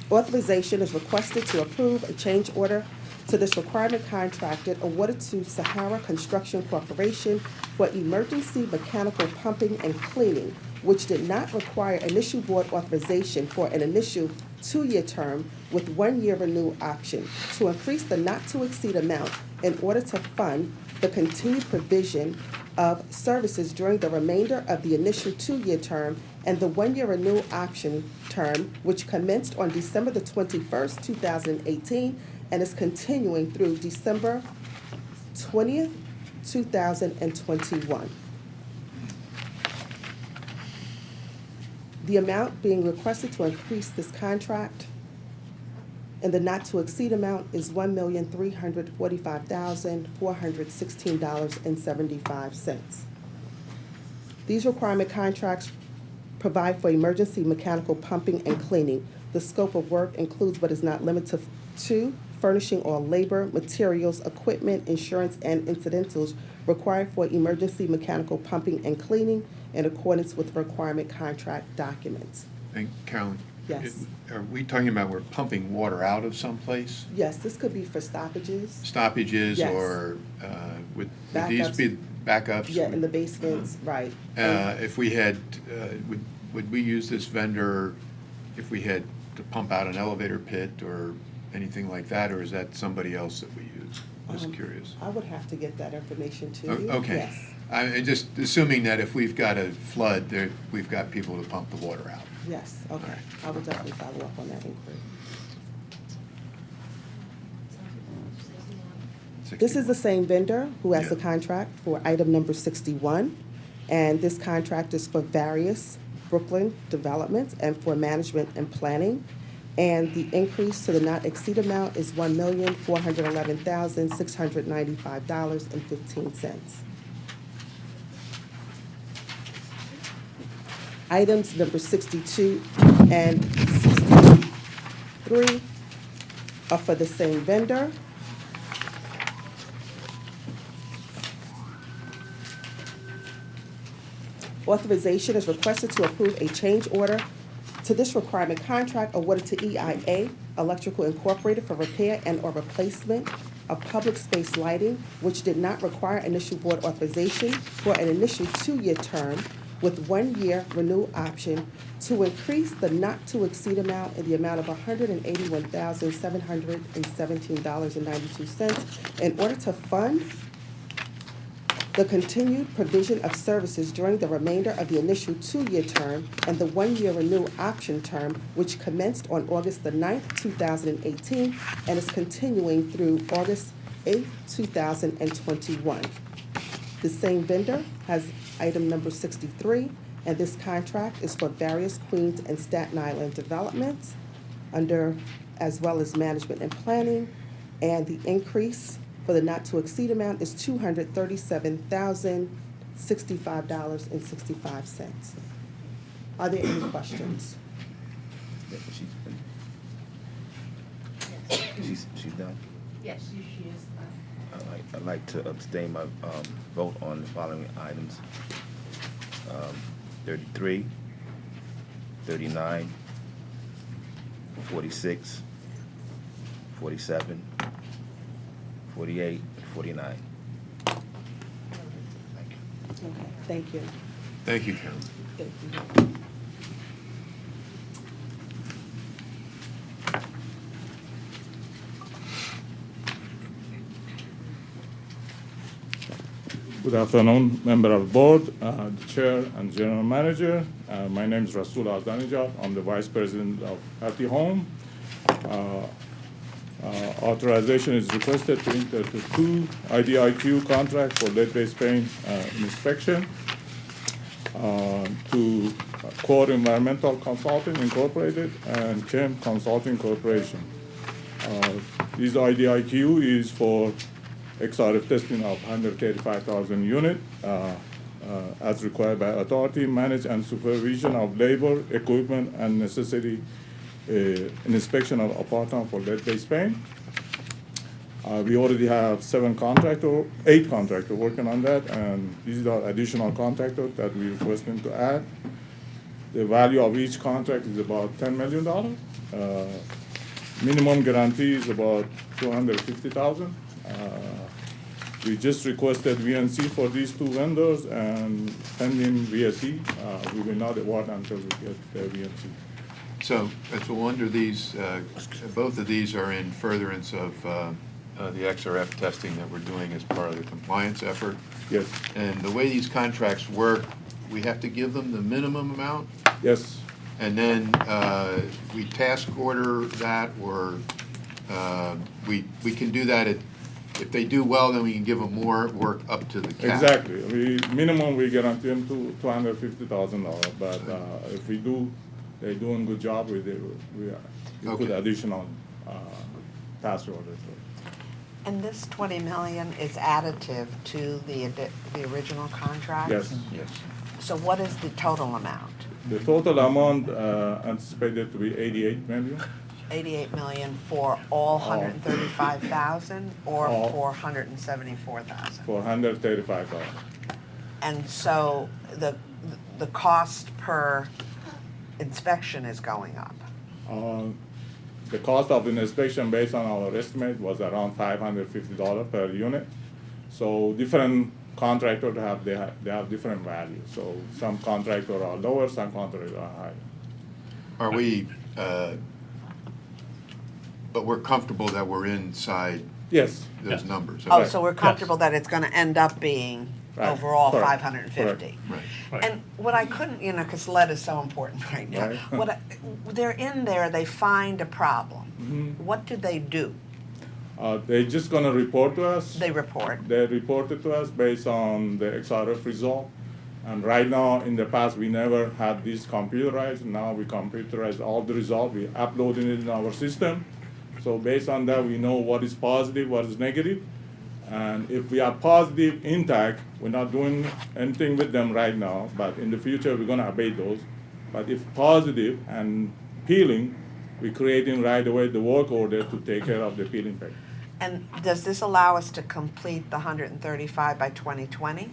Authorization is requested to approve a change order to this requirement contracted awarded to Sahara Construction Corporation for emergency mechanical pumping and cleaning, which did not require initial board authorization for an initial 2-year term with 1-year renew option to increase the not-to-exceed amount in order to fund the continued provision of services during the remainder of the initial 2-year term and the 1-year renew option term, which commenced on December the 21st, 2018, and is continuing through December 20th, 2021. The amount being requested to increase this contract and the not-to-exceed amount is $1,345,416.75. These requirement contracts provide for emergency mechanical pumping and cleaning. The scope of work includes but is not limited to furnishing all labor, materials, equipment, insurance, and incidentals required for emergency mechanical pumping and cleaning in accordance with requirement contract documents. And Carolyn? Yes. Are we talking about we're pumping water out of someplace? Yes, this could be for stoppages. Stoppages Yes. or would these Backups. be backups? Yeah, in the basements, right. If we had, would we use this vendor if we had to pump out an elevator pit or anything like that, or is that somebody else that we use? Just curious. I would have to get that information to you. Okay. Yes. I'm just assuming that if we've got a flood, there, we've got people to pump the water out. Yes, okay. I will definitely follow up on that inquiry. This is the same vendor who has the contract for item number 61, and this contract is for various Brooklyn developments and for management and planning. And the increase to the not exceed amount is $1,411,695.15. Items number 62 and 63 are for the same vendor. Authorization is requested to approve a change order to this requirement contract awarded to EIA Electrical Incorporated for repair and/or replacement of public space lighting, which did not require initial board authorization for an initial 2-year term with 1-year renewal option to increase the not-to-exceed amount in the amount of $181,717.92 in order to fund the continued provision of services during the remainder of the initial 2-year term and the 1-year renewal option term, which commenced on August the 9th, 2018, and is continuing through August 8th, 2021. The same vendor has item number 63, and this contract is for various Queens and Staten Island developments as well as management and planning, and the increase for the not-to-exceed amount is $237,065.65. Are there any questions? She's done? Yes, she is. I'd like to abstain my vote on the following items. 33, 39, 46, 47, 48, 49. Okay, thank you. Thank you, Carol. Thank you. Good afternoon, member of the board, the chair and general manager. My name is Rasul Azdanijad. I'm the vice president of Healthy Home. Authorization is requested to enter to 2 IDIQ contracts for lead-based paint inspection to Core Environmental Consulting Incorporated and Chem Consulting Corporation. This IDIQ is for XRF testing of 135,000 units as required by authority, manage and supervision of labor, equipment, and necessary inspection of apartment for lead-based paint. We already have 8 contractors working on that, and these are additional contractors that we're requesting to add. The value of each contract is about $10 million. Minimum guarantee is about $250,000. We just requested VNC for these 2 vendors, and pending VSC, we will not award until we get the VNC. So under these, both of these are in furtherance of the XRF testing that we're doing as part of the compliance effort. Yes. And the way these contracts work, we have to give them the minimum amount? Yes. And then we task order that, or we can do that if they do well, then we can give them more work up to the cap. Exactly. Minimum we guarantee them $250,000, but if they're doing a good job, we put additional task orders. And this 20 million is additive to the original contract? Yes. Yes. So what is the total amount? The total amount anticipated to be 88 million. 88 million for all 135,000 or for 174,000? For 135,000. And so the cost per inspection is going up? The cost of an inspection based on our estimate was around $550 per unit. So different contractors they have different values. So some contractors are lower, some contractors are higher. Are we, but we're comfortable that we're inside Yes. those numbers? Oh, so we're comfortable that it's gonna end up being Right. overall Correct. 550? Right. And what I couldn't, because lead is so important right now. Right. They're in there, they find a problem. Mhm. What do they do? They're just gonna report to us. They report. They reported to us based on the XRF result, And right now, in the past, we never had this computerized. Now we computerize all the results. We uploading it in our system. So based on that, we know what is positive, what is negative. And if we are positive intact, we're not doing anything with them right now, but in the future, we're gonna abate those. But if positive and peeling, we're creating right away the work order to take care of the peeling pay. And does this allow us to complete the 135 by 2020?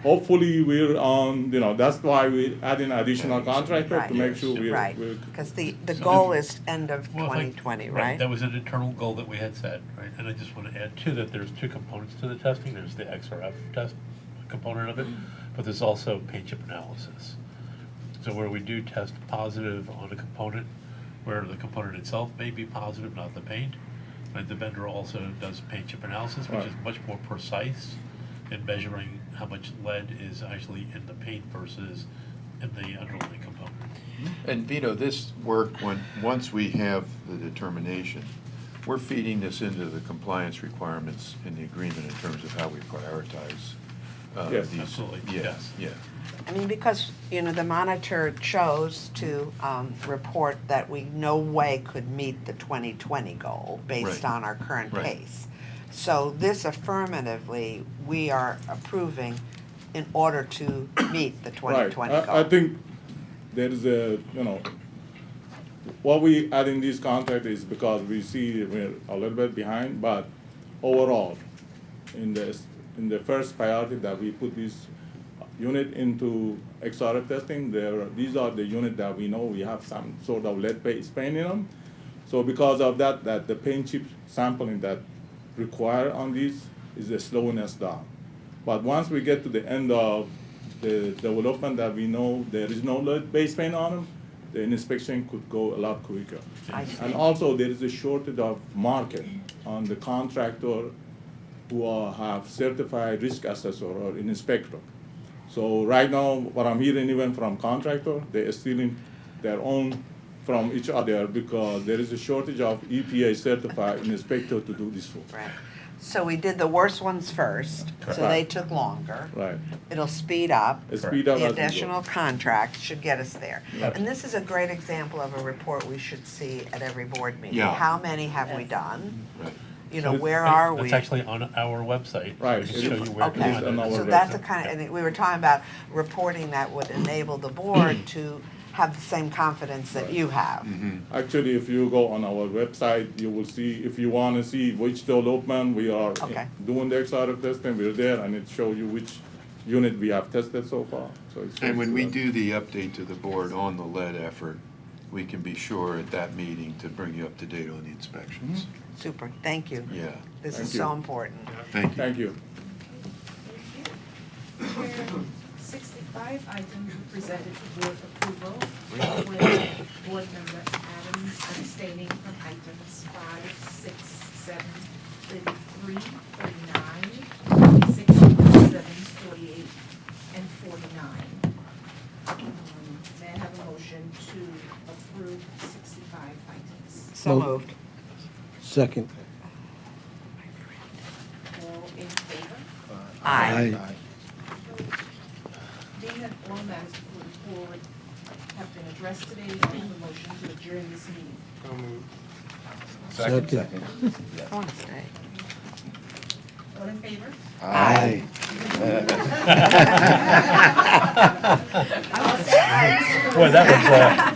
Hopefully, we're on, that's why we add an additional contractor to make sure we're. Right, because the goal is end of 2020, right? That was an internal goal that we had set, right? And I just want to add too, that there's two components to the testing. There's the XRF test component of it, but there's also paint chip analysis. So where we do test positive on a component, where the component itself may be positive, not the paint, but the vendor also does paint chip analysis, which is much more precise in measuring how much lead is actually in the paint versus in the underlying component. And Vito, this work, once we have the determination, we're feeding this into the compliance requirements in the agreement in terms of how we prioritize Yes, these. absolutely, Yes, yeah. I mean, because, the monitor chose to report that we no way could meet the 2020 goal based Right. on our current Right. pace. So this affirmatively, we are approving in order to meet the 2020 Right. goal. I think there is what we add in this contract is because we see we're a little bit behind, but overall, in the first priority that we put this unit into XRF testing, these are the units that we know we have some sort of lead-based paint in them. So because of that the paint chip sampling that required on these is slowing us down. But once we get to the end of the development that we know there is no lead-based paint on them, the inspection could go a lot quicker. And also there is a shortage of market on the contractor who have certified risk assessor or an inspector. So right now, what I'm hearing even from contractor, they're stealing their own from each other because there is a shortage of EPA certified inspector to do this work. Right. So we did the worst ones first, so Right. they took longer. Right. It'll speed up. Speed up The as we go. additional contract should get us there. Right. And this is a great example of a report we should see at every board meeting. Yeah. How many have we done? Right. Where are we? It's actually on our website. Right. We can show you where to Okay, find it. so that's the kind of, and we were talking about reporting that would enable the board to have the same confidence that you have. Actually, if you go on our website, you will see, if you want to see which development we are Okay. doing the XRF testing, we're there, and it shows you which unit we have tested so far. So it's And when just, we do the update to the board on the lead effort, we can be sure at that meeting to bring you up to date on the inspections. Super, thank you. Yeah. This Thank is you. so important. Thank you. Thank you. 65 items were presented for board approval, with board member Adams abstaining from items 5, 6, 7, 33, 39, 46, 47, 48, and 49. May I have a motion to approve 65 items? So moved. Second. All in favor? Aye. Being that all matters before the board have been addressed today, I have a motion to adjourn this meeting. Second. I want to stay. All in favor? Aye. Boy, that was,